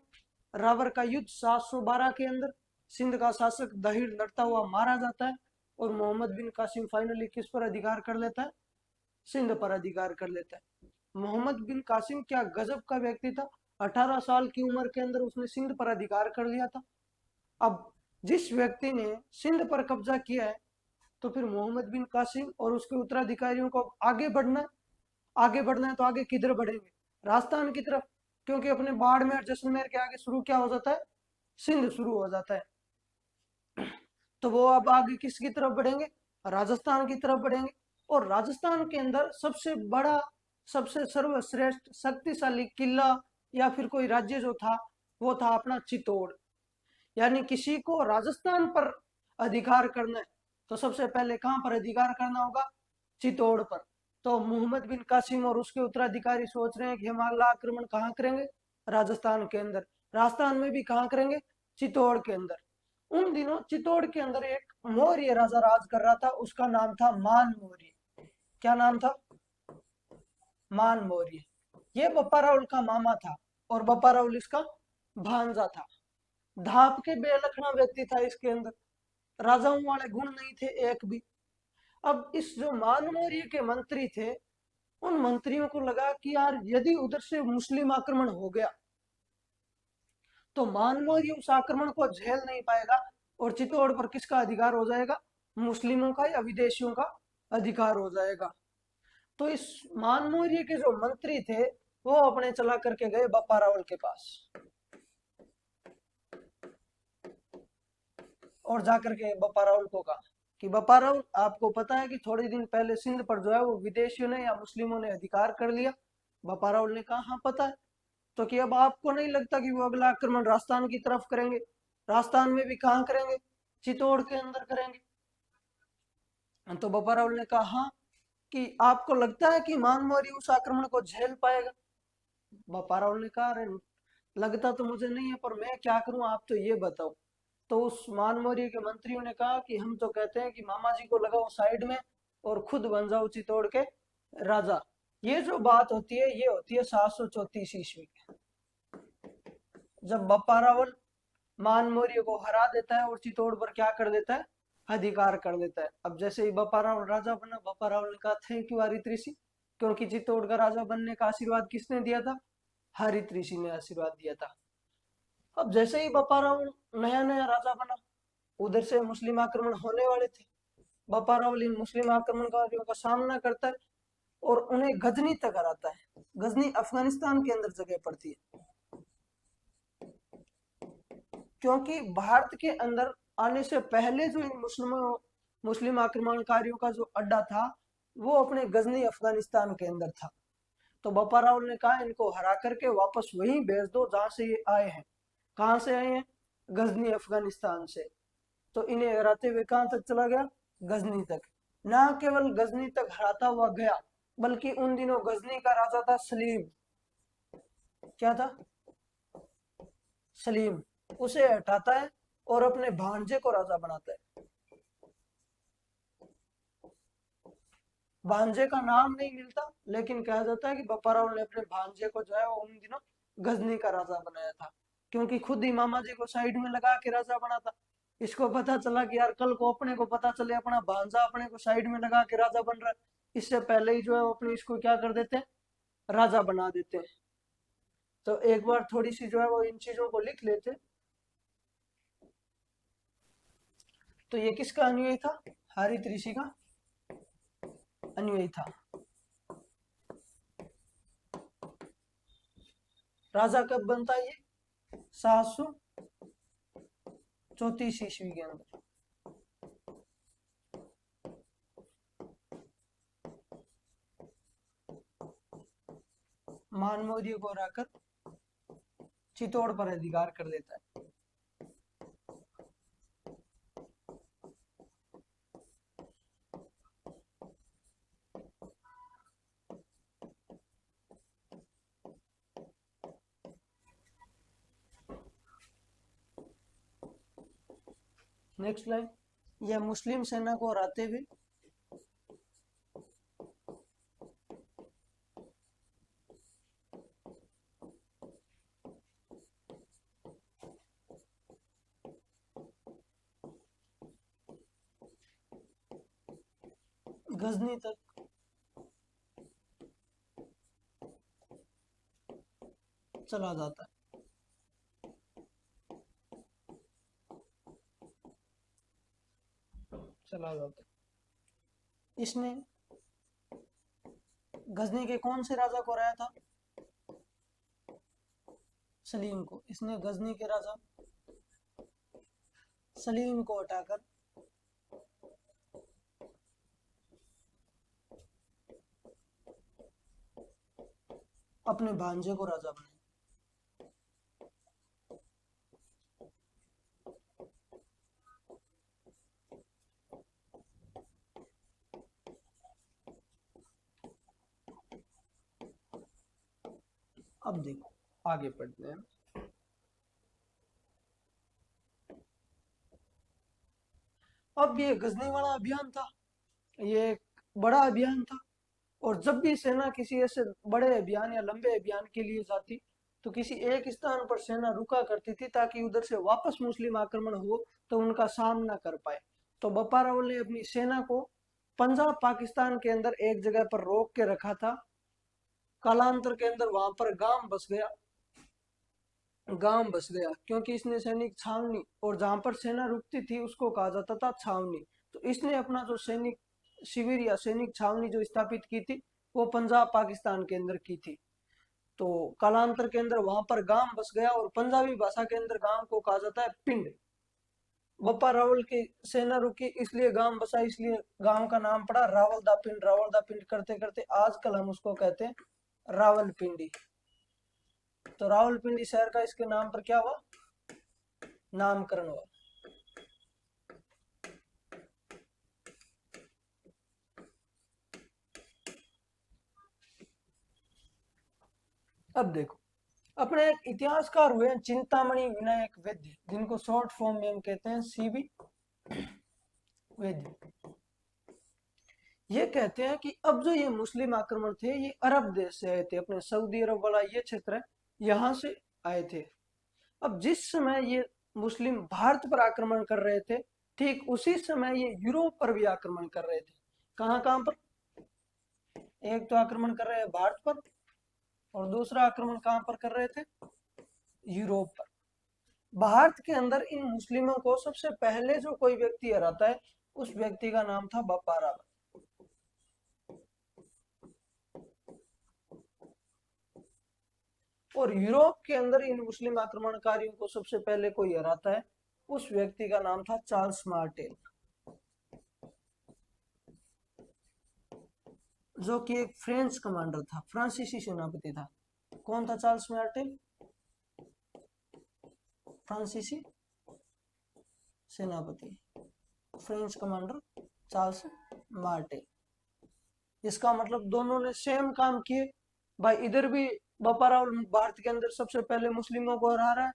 रावर का युद्ध 712 के अंदर सिंध का शासक दहिर लड़ता हुआ मारा जाता है और मोहम्मद बिन कासिम फाइनली किस पर अधिकार कर लेता है? सिंध पर अधिकार कर लेता है। मोहम्मद बिन कासिम क्या गजब का व्यक्ति था, 18 साल की उम्र के अंदर उसने सिंध पर अधिकार कर लिया था। अब जिस व्यक्ति ने सिंध पर कब्जा किया है तो फिर मोहम्मद बिन कासिम और उसके उत्तराधिकारियों को आगे बढ़ना है। आगे बढ़ना है तो आगे किधर बढ़ेंगे? राजस्थान की तरफ, क्योंकि अपने बाड़मेर जैसलमेर के आगे शुरू क्या हो जाता है? सिंध शुरू हो जाता है। तो वो अब आगे किसकी तरफ बढ़ेंगे? राजस्थान की तरफ बढ़ेंगे। और राजस्थान के अंदर सबसे बड़ा, सबसे सर्वश्रेष्ठ शक्तिशाली किला या फिर कोई राज्य जो था वो था अपना चित्तौड़। यानी किसी को राजस्थान पर अधिकार करना है तो सबसे पहले कहां पर अधिकार करना होगा? चित्तौड़ पर। तो मोहम्मद बिन कासिम और उसके उत्तराधिकारी सोच रहे हैं कि हम अगला आक्रमण कहां करेंगे? राजस्थान के अंदर। राजस्थान में भी कहां करेंगे? चित्तौड़ के अंदर। उन दिनों चित्तौड़ के अंदर एक मौर्य राजा राज कर रहा था, उसका नाम था मान मौर्य। क्या नाम था? मान मौर्य। ये बप्पा रावल का मामा था और बप्पा रावल इसका भांजा था। धाप के बेलखना व्यक्ति था इसके अंदर, राजाओं वाले गुण नहीं थे एक भी। अब इस जो मान मौर्य के मंत्री थे, उन मंत्रियों को लगा कि यार यदि उधर से मुस्लिम आक्रमण हो गया तो मान मौर्य उस आक्रमण को झेल नहीं पाएगा और चित्तौड़ पर किसका अधिकार हो जाएगा? मुस्लिमों का या विदेशियों का अधिकार हो जाएगा। तो इस मान मौर्य के जो मंत्री थे वो अपने चला करके गए बप्पा रावल के पास और जाकर के बप्पा रावल को कहा कि बप्पा रावल, आपको पता है कि थोड़े दिन पहले सिंध पर जो है वो विदेशियों ने या मुस्लिमों ने अधिकार कर लिया? बप्पा रावल ने कहा हाँ पता है। तो कि अब आपको नहीं लगता कि वो अगला आक्रमण राजस्थान की तरफ करेंगे? राजस्थान में भी कहां करेंगे? चित्तौड़ के अंदर करेंगे। तो बप्पा रावल ने कहा हाँ, कि आपको लगता है कि मान मौर्य उस आक्रमण को झेल पाएगा? बप्पा रावल ने कहा अरे लगता तो मुझे नहीं है, पर मैं क्या करूं आप तो ये बताओ। तो उस मान मौर्य के मंत्रियों ने कहा कि हम तो कहते हैं कि मामा जी को लगाओ साइड में और खुद बन जाओ चित्तौड़ के राजा। ये जो बात होती है ये होती है 734 ईस्वी की, जब बप्पा रावल मान मौर्य को हरा देता है और चित्तौड़ पर क्या कर देता है? अधिकार कर देता है। अब जैसे ही बप्पा रावल राजा बना, बप्पा रावल ने कहा थैंक यू हरित ऋषि, क्योंकि चित्तौड़ का राजा बनने का आशीर्वाद किसने दिया था? हरित ऋषि ने आशीर्वाद दिया था। अब जैसे ही बापा रावल नया नया राजा बना, उधर से मुस्लिम आक्रमण होने वाले थे। बापा रावल इन मुस्लिम आक्रमणकारियों का सामना करता है और उन्हें गजनी तक हराता है। गजनी अफगानिस्तान के अंदर जगह पड़ती है, क्योंकि भारत के अंदर आने से पहले जो इन मुस्लिम आक्रमणकारियों का जो अड्डा था वो अपने गजनी अफगानिस्तान के अंदर था। तो बापा रावल ने कहा इनको हरा करके वापस वहीं भेज दो जहां से ये आए हैं। कहां से आए हैं? गजनी अफगानिस्तान से। तो इन्हें हराते हुए कहां तक चला गया? गजनी तक। ना केवल गजनी तक हराता हुआ गया, बल्कि उन दिनों गजनी का राजा था सलीम। क्या था? सलीम। उसे हटाता है और अपने भांजे को राजा बनाता है। भांजे का नाम नहीं मिलता, लेकिन कहा जाता है कि बापा रावल ने अपने भांजे को जो है वो उन दिनों गजनी का राजा बनाया था, क्योंकि खुद ही मामा जी को साइड में लगा के राजा बना था। इसको पता चला कि यार कल को अपने को पता चले अपना भांजा अपने को साइड में लगा के राजा बन रहा है, इससे पहले ही जो है वो अपने इसको क्या कर देते हैं? राजा बना देते हैं। तो एक बार थोड़ी सी जो है वो इन चीजों को लिख लेते। तो ये किसका अनुयायी था? हारित ऋषि का अनुयायी था। राजा कब बनता है ये? 734 ईस्वी के अंदर। मान मौर्य को हराकर चित्तौड़ पर अधिकार कर देता है। नेक्स्ट लाइन, यह मुस्लिम सेना को हराते हुए गजनी तक चला जाता है। इसने गजनी के कौन से राजा को हराया था? सलीम को। इसने गजनी के राजा सलीम को हटाकर अपने भांजे को राजा बनाया। अब देखो आगे पढ़ते हैं। अब ये गजनी वाला अभियान था, ये एक बड़ा अभियान था, और जब भी सेना किसी ऐसे बड़े अभियान या लंबे अभियान के लिए जाती तो किसी एक स्थान पर सेना रुका करती थी ताकि उधर से वापस मुस्लिम आक्रमण हो तो उनका सामना कर पाए। तो बापा रावल ने अपनी सेना को पंजाब पाकिस्तान के अंदर एक जगह पर रोक के रखा था। कालांतर के अंदर वहां पर गांव बस गया क्योंकि इसने सैनिक छावनी, और जहां पर सेना रुकती थी उसको कहा जाता था छावनी। तो इसने अपना जो सैनिक शिविर या सैनिक छावनी जो स्थापित की थी वो पंजाब पाकिस्तान के अंदर की थी। तो कालांतर के अंदर वहां पर गांव बस गया, और पंजाबी भाषा के अंदर गांव को कहा जाता है पिंड। बप्पा रावल की सेना रुकी इसलिए गांव बसा, इसलिए गांव का नाम पड़ा रावल दा पिंड। रावल दा पिंड करते करते आजकल हम उसको कहते हैं रावलपिंडी। तो रावलपिंडी शहर का इसके नाम पर क्या हुआ? नामकरण हुआ। अब देखो, अपने एक इतिहासकार हुए चिंतामणि विनायक वैद्य, जिनको शॉर्ट फॉर्म में हम कहते हैं सीबी वैद्य। ये कहते हैं कि अब जो ये मुस्लिम आक्रमण थे ये अरब देश से आए थे, अपने सऊदी अरब वाला ये क्षेत्र है यहां से आए थे। अब जिस समय ये मुस्लिम भारत पर आक्रमण कर रहे थे, ठीक उसी समय ये यूरोप पर भी आक्रमण कर रहे थे। कहां कहां पर? एक तो आक्रमण कर रहे हैं भारत पर, और दूसरा आक्रमण कहां पर कर रहे थे? यूरोप पर। भारत के अंदर इन मुस्लिमों को सबसे पहले जो कोई व्यक्ति हराता है उस व्यक्ति का नाम था बप्पा रावल। और यूरोप के अंदर इन मुस्लिम आक्रमणकारियों को सबसे पहले कोई हराता है उस व्यक्ति का नाम था चार्ल्स मार्टेल, जो कि एक फ्रेंच कमांडर था, फ्रांसीसी सेनापति था। कौन था चार्ल्स मार्टेल? फ्रांसीसी सेनापति, फ्रेंच कमांडर चार्ल्स मार्टेल। इसका मतलब दोनों ने सेम काम किए। भाई इधर भी बप्पा रावल भारत के अंदर सबसे पहले मुस्लिमों को हरा रहा है,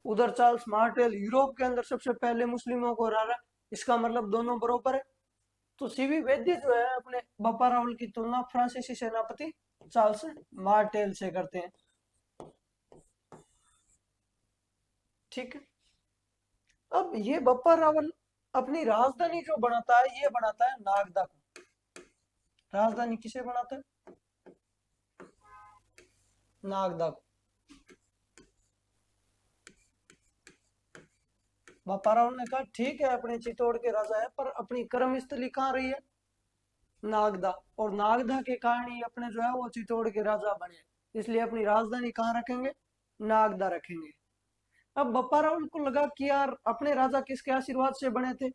उधर चार्ल्स मार्टेल यूरोप के अंदर सबसे पहले मुस्लिमों को हरा रहा है। इसका मतलब दोनों बराबर है। तो सीवी वैद्य जो है अपने बप्पा रावल की तुलना फ्रांसीसी सेनापति चार्ल्स मार्टेल से करते हैं। ठीक है। अब ये बप्पा रावल अपनी राजधानी जो बनाता है ये बनाता है नागदा को। राजधानी किसे बनाता है? नागदा को। बप्पा रावल ने कहा ठीक है अपने चित्तौड़ के राजा है पर अपनी कर्मस्थली कहाँ रही है? नागदा। और नागदा के कारण ही अपने जो है वो चित्तौड़ के राजा बने, इसलिए अपनी राजधानी कहाँ रखेंगे? नागदा रखेंगे। अब बप्पा रावल को लगा कि यार अपने राजा किसके आशीर्वाद से बने थे?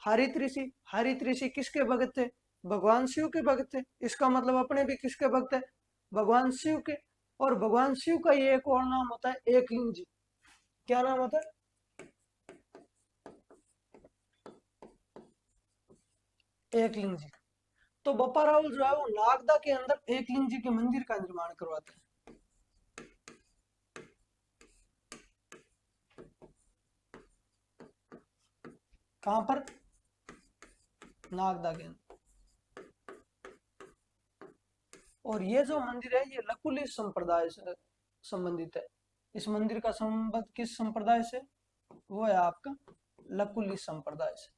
हरित ऋषि। हरित ऋषि किसके भगत थे? भगवान शिव के भगत थे। इसका मतलब अपने भी किसके भक्त है? भगवान शिव के। और भगवान शिव का ये एक और नाम होता है एकलिंग जी। क्या नाम होता है? एकलिंग जी। तो बप्पा रावल जो है वो नागदा के अंदर एकलिंग जी के मंदिर का निर्माण करवाते हैं। कहां पर? नागदा के अंदर। और ये जो मंदिर है ये लकुली संप्रदाय से संबंधित है। इस मंदिर का संबंध किस संप्रदाय से? वो है आपका लकुली संप्रदाय से।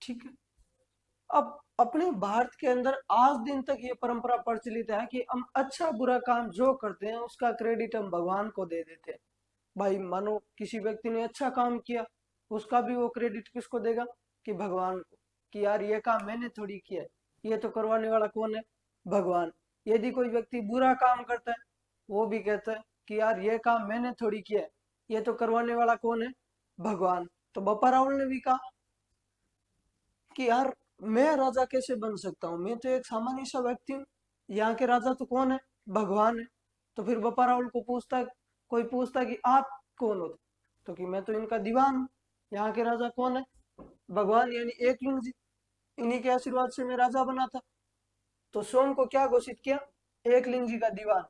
ठीक है। अब अपने भारत के अंदर आज दिन तक ये परंपरा प्रचलित है कि हम अच्छा बुरा काम जो करते हैं उसका क्रेडिट हम भगवान को दे देते हैं। भाई मानो किसी व्यक्ति ने अच्छा काम किया, उसका भी वो क्रेडिट किसको देगा? कि भगवान को। कि यार ये काम मैंने थोड़ी किया है, ये तो करवाने वाला कौन है? भगवान। यदि कोई व्यक्ति बुरा काम करता है वो भी कहता है कि यार ये काम मैंने थोड़ी किया है, ये तो करवाने वाला कौन है? भगवान। तो बप्पा रावल ने भी कहा कि यार मैं राजा कैसे बन सकता हूँ, मैं तो एक सामान्य सा व्यक्ति हूँ, यहाँ के राजा तो कौन है? भगवान है। तो फिर बप्पा रावल को पूछता, कोई पूछता कि आप कौन हो? तो कि मैं तो इनका दीवान हूँ। यहाँ के राजा कौन है? भगवान यानी एकलिंग जी। इन्हीं के आशीर्वाद से मैं राजा बना था। तो सोम को क्या घोषित किया? एकलिंग जी का दीवान।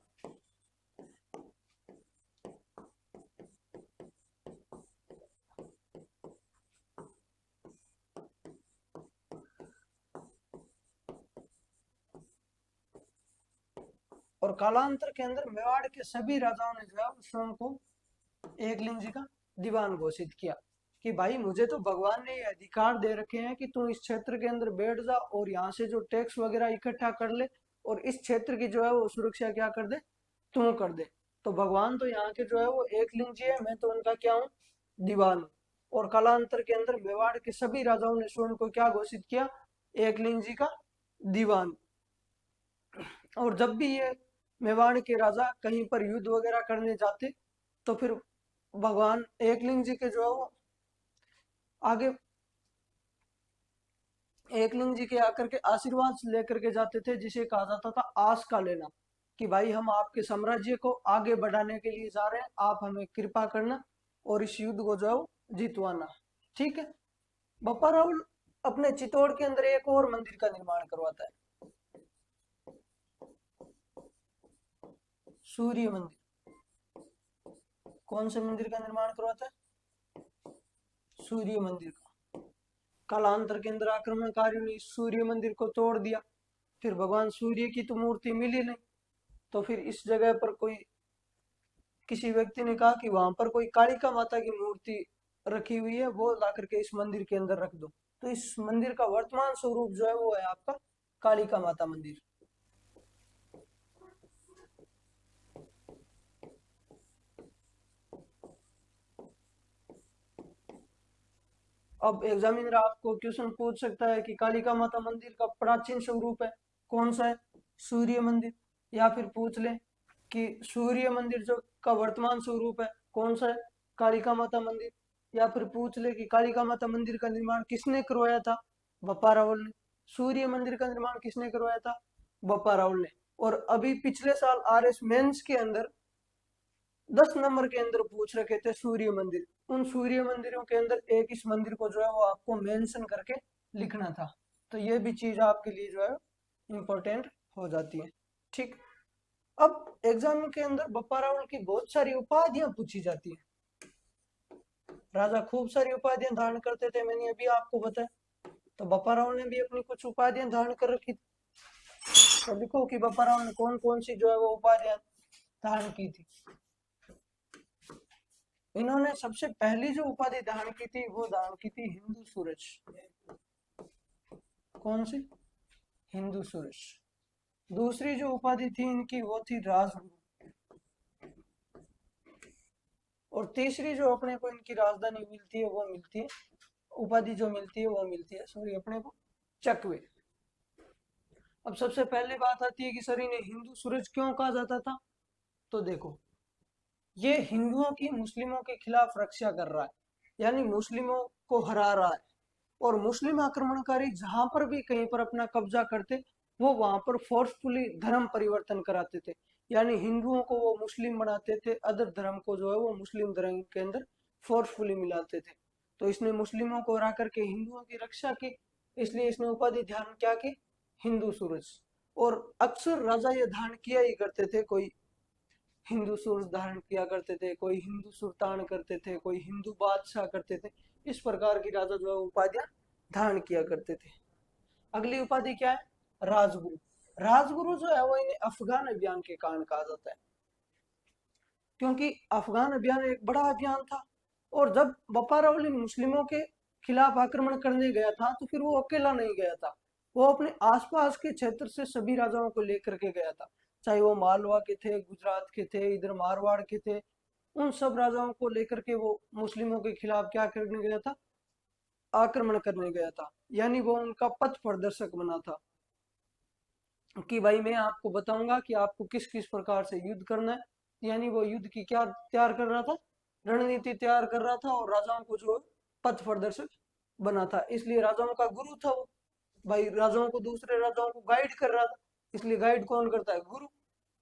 और कालांतर के अंदर मेवाड़ के सभी राजाओं ने जो है सोम को एकलिंग जी का दीवान घोषित किया कि भाई मुझे तो भगवान ने ये अधिकार दे रखे हैं कि तू इस क्षेत्र के अंदर बैठ जा और यहाँ से जो टैक्स वगैरह इकट्ठा कर ले और इस क्षेत्र की जो है वो सुरक्षा क्या कर दे? तू कर दे। तो भगवान तो यहाँ के जो है वो एकलिंग जी है, मैं तो उनका क्या हूँ? दीवान हूँ। और कालांतर के अंदर मेवाड़ के सभी राजाओं ने स्वयं को क्या घोषित किया? एकलिंग जी का दीवान। और जब भी ये मेवाड़ के राजा कहीं पर युद्ध वगैरह करने जाते तो फिर भगवान एकलिंग जी के जो है वो आगे एकलिंग जी के आकर के आशीर्वाद लेकर के जाते थे, जिसे कहा जाता था आस का लेना। कि भाई हम आपके साम्राज्य को आगे बढ़ाने के लिए जा रहे हैं, आप हमें कृपा करना और इस युद्ध को जो है वो जितवाना। ठीक है। बप्पा रावल अपने चित्तौड़ के अंदर एक और मंदिर का निर्माण करवाता है, सूर्य मंदिर। कौन से मंदिर का निर्माण करवाता है? सूर्य मंदिर का। कालांतर के अंदर आक्रमणकारियों ने सूर्य मंदिर को तोड़ दिया। फिर भगवान सूर्य की तो मूर्ति मिली नहीं, तो फिर इस जगह पर कोई किसी व्यक्ति ने कहा कि वहां पर कोई कालिका माता की मूर्ति रखी हुई है, वो ला करके इस मंदिर के अंदर रख दो। तो इस मंदिर का वर्तमान स्वरूप जो है वो है आपका कालिका माता मंदिर। अब एग्जामिनर आपको क्वेश्चन पूछ सकता है कि कालिका माता मंदिर का प्राचीन स्वरूप है कौन सा है, सूर्य मंदिर। या फिर पूछ ले कि सूर्य मंदिर जो का वर्तमान स्वरूप है कौन सा है, कालिका माता मंदिर। या फिर पूछ ले कि कालिका माता मंदिर का निर्माण किसने करवाया था, बप्पा रावल ने। सूर्य मंदिर का निर्माण किसने करवाया था, बप्पा रावल ने। और अभी पिछले साल आरएस मेंस के अंदर 10 नंबर के अंदर पूछ रखे थे सूर्य मंदिर। उन सूर्य मंदिरों के अंदर एक इस मंदिर को जो है वो आपको मेंशन करके लिखना था। तो ये भी चीज आपके लिए जो है इंपॉर्टेंट हो जाती है। ठीक, अब एग्जाम के अंदर बप्पा रावल की बहुत सारी उपाधियां पूछी जाती है। राजा खूब सारी उपाधियां धारण करते थे, मैंने अभी आपको बताया। तो बप्पा रावल ने भी अपनी कुछ उपाधियां धारण कर रखी थी। तो लिखो कि बप्पा रावल ने कौन कौन सी जो है वो उपाधियां धारण की थी। इन्होंने सबसे पहली जो उपाधि धारण की थी वो धारण की थी हिंदू सूरज। कौन सी, हिंदू सूरज। दूसरी जो उपाधि थी इनकी वो थी राजगुरु। और तीसरी जो अपने को इनकी राजधानी मिलती है वो मिलती है, उपाधि जो मिलती है वो मिलती है सॉरी अपने को चकवे। अब सबसे पहले बात आती है कि सर इन्हें हिंदू सूरज क्यों कहा जाता था। तो देखो, ये हिंदुओं की मुस्लिमों के खिलाफ रक्षा कर रहा है, यानी मुस्लिमों को हरा रहा है। और मुस्लिम आक्रमणकारी जहां पर भी कहीं पर अपना कब्जा करते वो वहां पर फोर्सफुली धर्म परिवर्तन कराते थे, यानी हिंदुओं को वो मुस्लिम बनाते थे, अदर धर्म को जो है वो मुस्लिम धर्म के अंदर फोर्सफुली मिलाते थे। तो इसने मुस्लिमों को हरा करके हिंदुओं की रक्षा की, इसलिए इसने उपाधि धारण क्या की, हिंदू सूरज। और अक्सर राजा ये धारण किया ही करते थे, कोई हिंदू सूरज धारण किया करते थे, कोई हिंदू सुल्तान करते थे, कोई हिंदू बादशाह करते थे। इस प्रकार की राजा जो है उपाधियां धारण किया करते थे। अगली उपाधि क्या है, राजगुरु। राजगुरु जो है वो इन्हें अफगान अभियान के कारण कहा जाता है, क्योंकि अफगान अभियान एक बड़ा अभियान था। और जब बप्पा रावल इन मुस्लिमों के खिलाफ आक्रमण करने गया था तो फिर वो अकेला नहीं गया था, वो अपने आसपास के क्षेत्र से सभी राजाओं को लेकर के गया था, चाहे वो मालवा के थे, गुजरात के थे, इधर मारवाड़ के थे। उन सब राजाओं को लेकर के वो मुस्लिमों के खिलाफ क्या करने गया था, आक्रमण करने गया था। यानी वो उनका पथ प्रदर्शक बना था कि भाई मैं आपको बताऊंगा कि आपको किस किस प्रकार से युद्ध करना है। यानी वो युद्ध की क्या तैयार कर रहा था, रणनीति तैयार कर रहा था, और राजाओं को जो पथ प्रदर्शक बना था। इसलिए राजाओं का गुरु था वो, भाई राजाओं को, दूसरे राजाओं को गाइड कर रहा था। इसलिए गाइड कौन करता है, गुरु।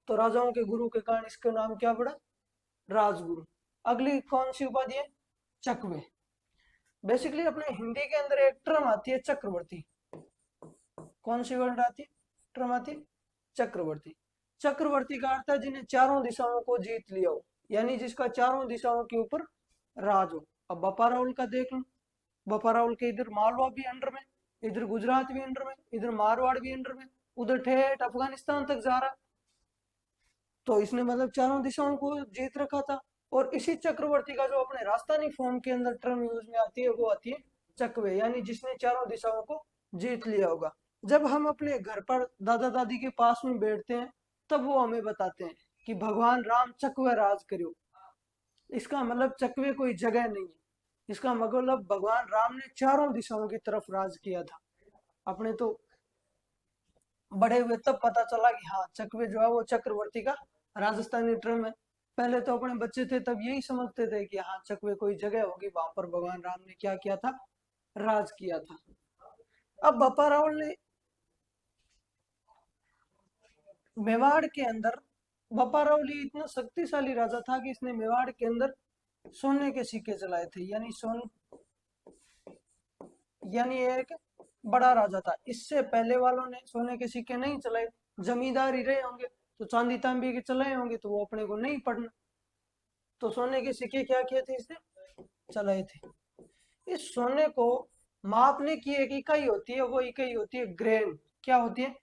तो राजाओं के गुरु के कारण इसका नाम क्या पड़ा, राजगुरु। अगली कौन सी उपाधि है, चकवे। बेसिकली अपने हिंदी के अंदर एक टर्म आती है चक्रवर्ती। कौन सी वर्ड आती है, टर्म आती है चक्रवर्ती। चक्रवर्ती का अर्थ है जिन्हें चारों दिशाओं को जीत लिया हो, यानी जिसका चारों दिशाओं के ऊपर राज हो। अब बप्पा रावल का देख लो, बप्पा रावल के इधर मालवा भी अंडर में, इधर गुजरात भी अंडर में, इधर मारवाड़ भी अंडर में, उधर ठेठ अफगानिस्तान तक जा रहा। तो इसने मतलब चारों दिशाओं को जीत रखा था। और इसी चक्रवर्ती का जो अपने राजस्थानी फॉर्म के अंदर टर्म यूज में आती है वो आती है चकवे, यानी जिसने चारों दिशाओं को जीत लिया होगा। जब हम अपने घर पर दादा दादी के पास में बैठते हैं तब वो हमें बताते हैं कि भगवान राम चकवे राज करो। इसका मतलब चकवे कोई जगह नहीं है, इसका मतलब भगवान राम ने चारों दिशाओं की तरफ राज किया था। अपने तो बड़े हुए तब पता चला कि हाँ चकवे जो है वो चक्रवर्ती का राजस्थानी टर्म है। पहले तो अपने बच्चे थे तब यही समझते थे कि हाँ चकवे कोई जगह होगी, वहां पर भगवान राम ने क्या किया था, राज किया था। अब बप्पा रावल ने मेवाड़ के अंदर, बप्पा रावल इतना शक्तिशाली राजा था कि इसने मेवाड़ के अंदर सोने के सिक्के चलाए थे, यानी एक बड़ा राजा था। इससे पहले वालों ने सोने के सिक्के नहीं चलाए, जमींदार ही रहे होंगे तो चांदी तांबे के चलाए होंगे, तो वो अपने को नहीं पढ़ना। तो सोने के सिक्के क्या किए थे, इसने चलाए थे। इस सोने को मापने की एक इकाई होती है, वो इकाई होती है ग्रेन। क्या होती है,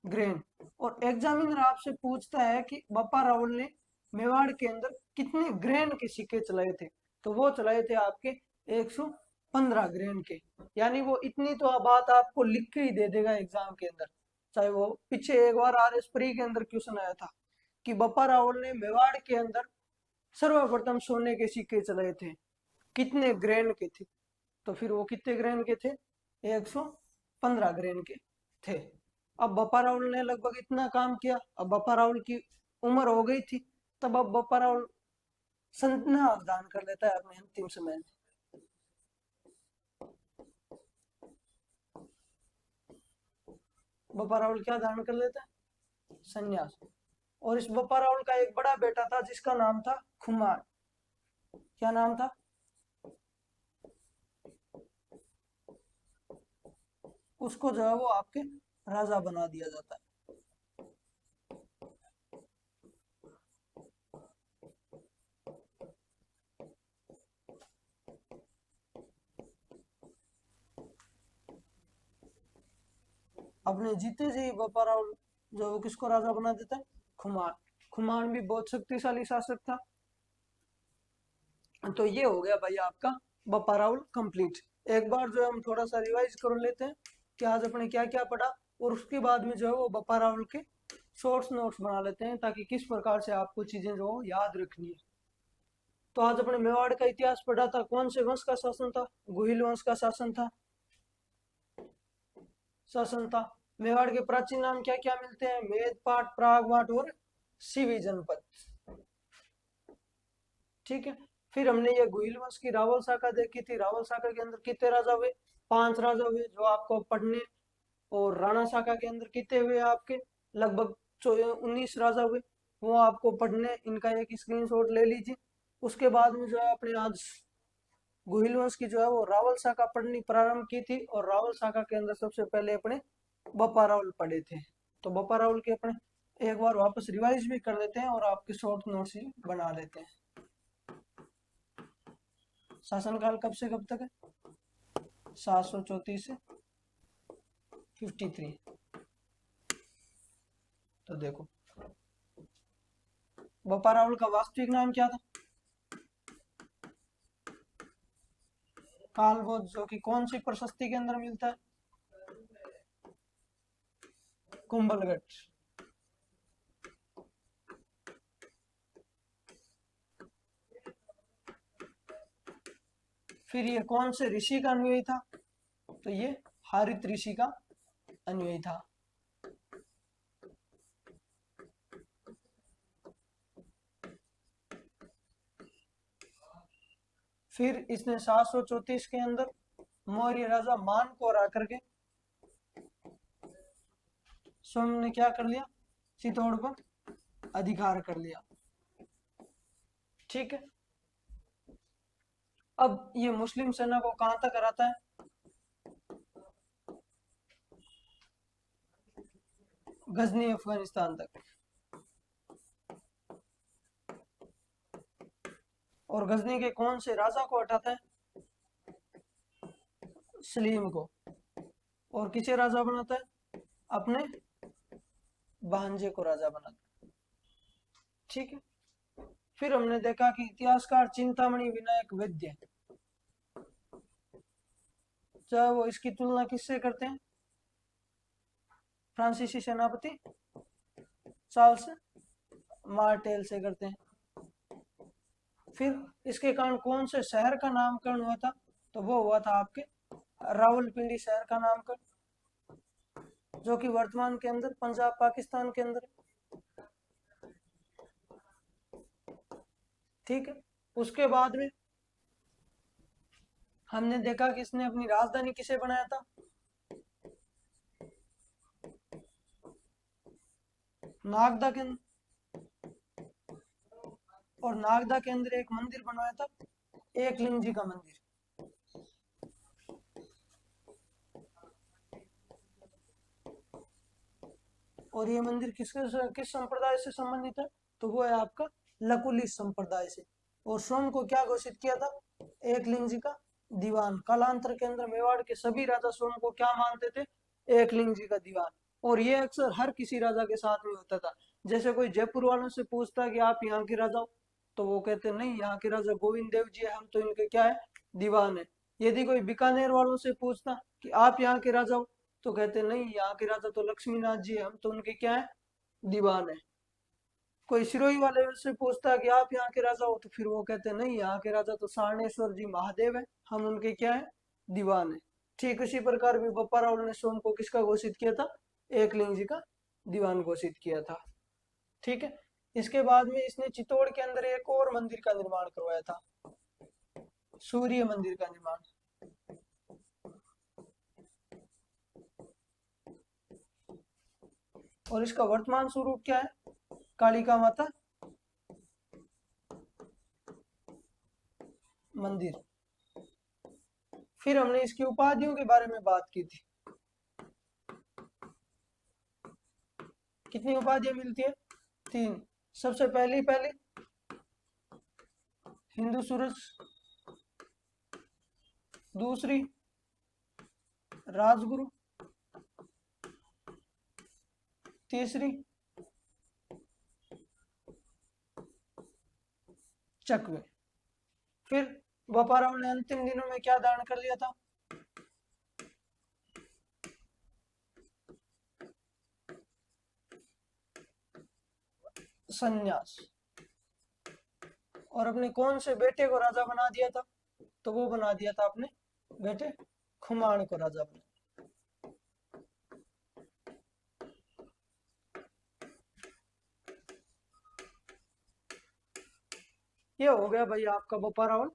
ग्रेन। और एग्जामिनर आपसे पूछता है कि बप्पा रावल ने मेवाड़ के अंदर कितने ग्रेन के सिक्के चलाए थे, तो वो चलाए थे आपके 115 ग्रेन के। यानी वो इतनी तो बात आपको लिख के ही दे देगा एग्जाम के अंदर। चाहे वो पीछे एक बार आरएस प्री के अंदर क्वेश्चन आया था कि बप्पा रावल ने मेवाड़ के अंदर सर्वप्रथम सोने के सिक्के चलाए थे, कितने ग्रेन के थे। तो फिर वो कितने ग्रेन के थे? 115 ग्रेन के थे। अब बप्पा राहुल ने लगभग इतना काम किया। अब बप्पा राहुल की उम्र हो गई थी, तब अब बप्पा राहुल संन्यास दान कर लेता है अपने अंतिम समय में। बप्पा राहुल क्या दान कर लेता है? संन्यास। और इस बप्पा राहुल का एक बड़ा बेटा था जिसका नाम था खुमान। क्या नाम था? उसको जो है वो आपके राजा बना दिया जाता है। अपने जीते जी बप्पा राहुल जो वो किसको राजा बना देता है? खुमान। खुमान भी बहुत शक्तिशाली शासक था। तो ये हो गया भाई आपका बप्पा राहुल कंप्लीट। एक बार जो हम थोड़ा सा रिवाइज कर लेते हैं कि आज अपने क्या क्या पढ़ा, और उसके बाद में जो है वो बप्पा राहुल के शॉर्ट्स नोट्स बना लेते हैं ताकि किस प्रकार से आपको चीजें जो याद रखनी है। तो आज अपने मेवाड़ का इतिहास पढ़ा था। कौन से वंश का शासन था? गुहिल वंश का शासन था। मेवाड़ के प्राचीन नाम क्या क्या मिलते हैं? मेदपाट, प्रागवाट और सीवी जनपद। ठीक है। फिर हमने ये गुहिल वंश की रावल शाखा देखी थी। रावल शाखा के अंदर कितने राजा हुए? 5 राजा हुए जो आपको पढ़ने। और राणा शाखा के अंदर कितने हुए आपके? लगभग 19 राजा हुए, वो आपको पढ़ने। इनका एक स्क्रीनशॉट ले लीजिए। उसके बाद में जो है अपने आज गुहिल वंश की जो है वो रावल शाखा पढ़नी प्रारंभ की थी। और रावल शाखा के अंदर सबसे पहले अपने बप्पा राहुल पढ़े थे। तो बप्पा राहुल के अपने एक बार वापस रिवाइज भी कर लेते हैं और आपके शॉर्ट नोट्स ही बना लेते हैं। शासनकाल कब से कब तक है? 734 से 53। तो देखो बप्पा राहुल का वास्तविक नाम क्या था? कालभोज, जो कि कौन सी प्रशस्ति के अंदर मिलता है? कुंभलगढ़। फिर ये कौन से ऋषि का अनुयायी था? तो ये हारित ऋषि का अनुयायी था। फिर इसने 734 के अंदर मौर्य राजा मान को हरा करके स्वयं ने क्या कर लिया? चित्तौड़ पर अधिकार कर लिया। ठीक है। अब ये मुस्लिम सेना को कहां तक हराता है? गजनी अफगानिस्तान तक। और गजनी के कौन से राजा को हटाता है? सलीम को। और किसे राजा बनाता है? अपने भांजे को राजा बनाता है। ठीक है। फिर हमने देखा कि इतिहासकार चिंतामणि विनायक वैद्य चाहे वो इसकी तुलना किससे करते हैं? फ्रांसीसी सेनापति चार्ल्स मार्टेल से करते हैं। फिर इसके कारण कौन से शहर का नामकरण हुआ था? तो वो हुआ था आपके रावलपिंडी शहर का नामकरण, जो कि वर्तमान के अंदर पंजाब पाकिस्तान के अंदर। ठीक है। उसके बाद में हमने देखा कि इसने अपनी राजधानी किसे बनाया था? नागदा के अंदर। और नागदा के अंदर एक मंदिर बनवाया था, एकलिंग जी का मंदिर। और ये मंदिर किस संप्रदाय से संबंधित है? तो वो है आपका लकुली संप्रदाय से। और स्वयं को क्या घोषित किया था? एकलिंग जी का दीवान। कालांतर के अंदर मेवाड़ के सभी राजा स्वयं को क्या मानते थे? एकलिंग जी का दीवान। और ये अक्सर हर किसी राजा के साथ में होता था। जैसे कोई जयपुर वालों से पूछता कि आप यहाँ के राजा हो, तो वो कहते नहीं, यहाँ के राजा गोविंद देव जी है, हम तो इनके क्या है? दीवान है। यदि कोई बीकानेर वालों से पूछता कि आप यहाँ के राजा हो, तो कहते नहीं, यहाँ के राजा तो लक्ष्मीनाथ जी है, हम तो उनके क्या है? दीवान है। कोई सिरोही वाले से पूछता कि आप यहाँ के राजा हो, तो फिर वो कहते नहीं, यहाँ के राजा तो सारणेश्वर जी महादेव है, हम उनके क्या है? दीवान है। ठीक उसी प्रकार भी बप्पा रावल ने स्वयं को किसका घोषित किया था, एकलिंग जी का दीवान घोषित किया था। ठीक है, इसके बाद में इसने चित्तौड़ के अंदर एक और मंदिर का निर्माण करवाया था, सूर्य मंदिर का निर्माण। और इसका वर्तमान स्वरूप क्या है, कालिका माता मंदिर। फिर हमने इसकी उपाधियों के बारे में बात की थी। कितनी उपाधियां मिलती है, 3। सबसे पहली हिंदू सूरज, दूसरी राजगुरु, तीसरी चकवे। फिर बप्पा रावल ने अंतिम दिनों में क्या धारण कर लिया था, संन्यास। और अपने कौन से बेटे को राजा बना दिया था, तो वो बना दिया था अपने बेटे खुमान को राजा बना। ये हो गया भाई आपका बप्पा रावल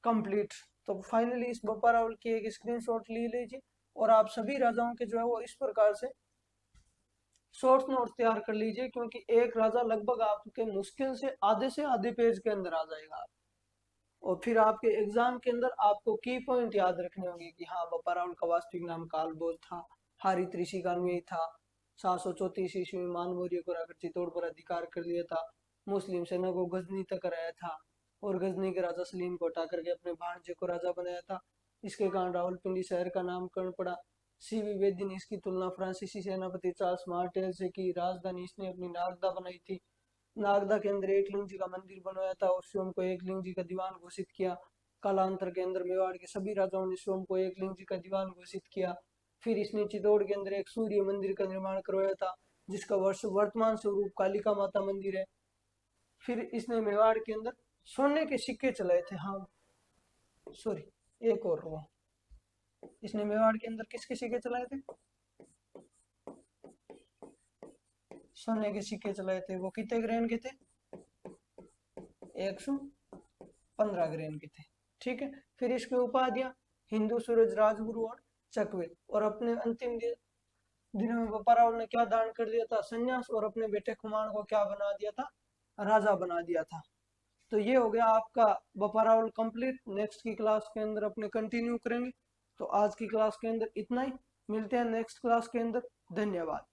कंप्लीट। तो फाइनली इस बप्पा रावल की एक स्क्रीनशॉट ले लीजिए और आप सभी राजाओं के जो है वो इस प्रकार से शॉर्ट नोट तैयार कर लीजिए, क्योंकि एक राजा लगभग आपके मुश्किल से आधे पेज के अंदर आ जाएगा। और फिर आपके एग्जाम के अंदर आपको की पॉइंट याद रखने होंगे कि हाँ बप्पा रावल का वास्तविक नाम कालभोज था, हारित ऋषि का अनुयायी था, 734 ईस्वी में मान मौर्य को हराकर चित्तौड़ पर अधिकार कर लिया था, मुस्लिम सेना को गजनी तक कराया था और गजनी के राजा सलीम को हटा करके अपने भांजे को राजा बनाया था। इसके कारण रावलपिंडी शहर का नामकरण पड़ा। सीवी बेदी ने इसकी तुलना फ्रांसीसी सेनापति चार्ल्स मार्टेल से की। राजधानी इसने अपनी नागदा बनाई थी। नागदा के अंदर एकलिंग जी का मंदिर बनवाया था और स्वयं को एकलिंग जी का दीवान घोषित किया। कालांतर के अंदर मेवाड़ के सभी राजाओं ने स्वयं को एकलिंग जी का दीवान घोषित किया। फिर इसने चित्तौड़ के अंदर एक सूर्य मंदिर का निर्माण करवाया था, जिसका वर्तमान स्वरूप कालिका माता मंदिर है। फिर इसने मेवाड़ के अंदर सोने के सिक्के चलाए थे। हाँ सॉरी, एक और वो, इसने मेवाड़ के अंदर किसके सिक्के चलाए थे, सोने के सिक्के चलाए थे। वो कितने ग्रेन के थे, 115 ग्रेन के थे। ठीक है, फिर इसकी उपाधियां हिंदू सूरज, राजगुरु और चकवे। और अपने अंतिम दिनों में बप्पा रावल ने क्या दान कर दिया था, संन्यास। और अपने बेटे खुमान को क्या बना दिया था, राजा बना दिया था। तो ये हो गया आपका बप्पा रावल कंप्लीट। नेक्स्ट की क्लास के अंदर अपने कंटिन्यू करेंगे। तो आज की क्लास के अंदर इतना ही, मिलते हैं नेक्स्ट क्लास के अंदर। धन्यवाद।